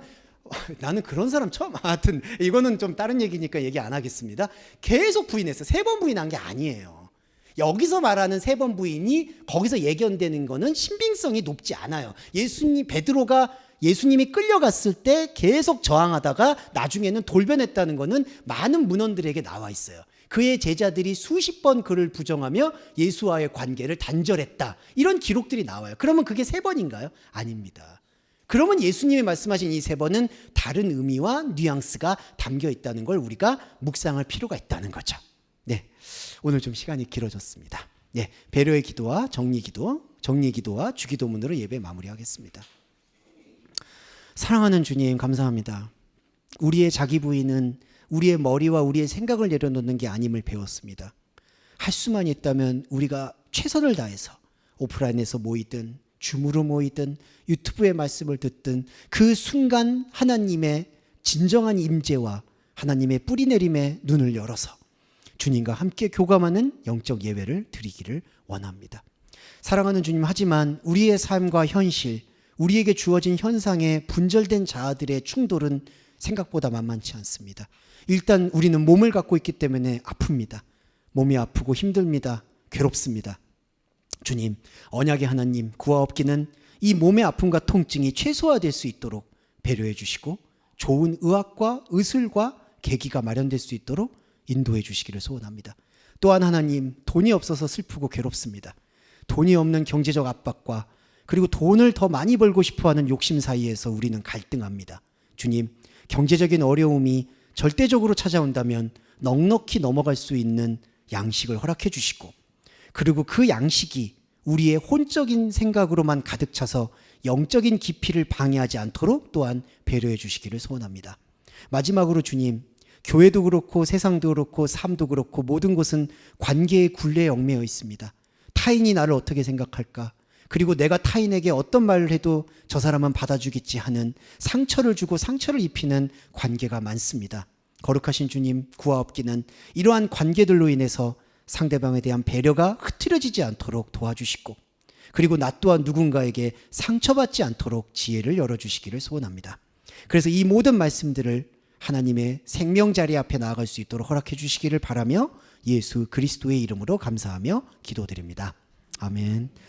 나는 그런 사람 처음, 하여튼 이거는 좀 다른 얘기니까 얘기 안 하겠습니다. 계속 부인했어. 3번 부인한 게 아니에요. 여기서 말하는 3번 부인이 거기서 예견되는 거는 신빙성이 높지 않아요. 베드로가 예수님이 끌려갔을 때 계속 저항하다가 나중에는 돌변했다는 거는 많은 문헌들에게 나와 있어요. 그의 제자들이 수십 번 그를 부정하며 예수와의 관계를 단절했다. 이런 기록들이 나와요. 그러면 그게 3번인가요? 아닙니다. 그러면 예수님이 말씀하신 이 3번은 다른 의미와 뉘앙스가 담겨 있다는 걸 우리가 묵상할 필요가 있다는 거죠. 네, 오늘 좀 시간이 길어졌습니다. 네, 배려의 기도와 정리기도와 주기도문으로 예배 마무리하겠습니다. 사랑하는 주님, 감사합니다. 우리의 자기 부인은 우리의 머리와 우리의 생각을 내려놓는 게 아님을 배웠습니다. 할 수만 있다면 우리가 최선을 다해서 오프라인에서 모이든 줌으로 모이든 유튜브의 말씀을 듣든 그 순간 하나님의 진정한 임재와 하나님의 뿌리내림에 눈을 열어서 주님과 함께 교감하는 영적 예배를 드리기를 원합니다. 사랑하는 주님, 하지만 우리의 삶과 현실, 우리에게 주어진 현상에 분절된 자아들의 충돌은 생각보다 만만치 않습니다. 일단 우리는 몸을 갖고 있기 때문에 아픕니다. 몸이 아프고 힘듭니다. 괴롭습니다. 주님, 언약의 하나님, 구하옵기는 이 몸의 아픔과 통증이 최소화될 수 있도록 배려해 주시고 좋은 의학과 의술과 계기가 마련될 수 있도록 인도해 주시기를 소원합니다. 또한 하나님, 돈이 없어서 슬프고 괴롭습니다. 돈이 없는 경제적 압박과 그리고 돈을 더 많이 벌고 싶어하는 욕심 사이에서 우리는 갈등합니다. 주님, 경제적인 어려움이 절대적으로 찾아온다면 넉넉히 넘어갈 수 있는 양식을 허락해 주시고, 그리고 그 양식이 우리의 혼적인 생각으로만 가득 차서 영적인 깊이를 방해하지 않도록 또한 배려해 주시기를 소원합니다. 마지막으로 주님, 교회도 그렇고 세상도 그렇고 삶도 그렇고 모든 곳은 관계의 굴레에 얽매여 있습니다. 타인이 나를 어떻게 생각할까? 그리고 내가 타인에게 어떤 말을 해도 저 사람은 받아주겠지 하는 상처를 주고 상처를 입히는 관계가 많습니다. 거룩하신 주님, 구하옵기는 이러한 관계들로 인해서 상대방에 대한 배려가 흐트러지지 않도록 도와주시고, 그리고 나 또한 누군가에게 상처받지 않도록 지혜를 열어주시기를 소원합니다. 그래서 이 모든 말씀들을 하나님의 생명자리 앞에 나아갈 수 있도록 허락해 주시기를 바라며 예수 그리스도의 이름으로 감사하며 기도드립니다. 아멘.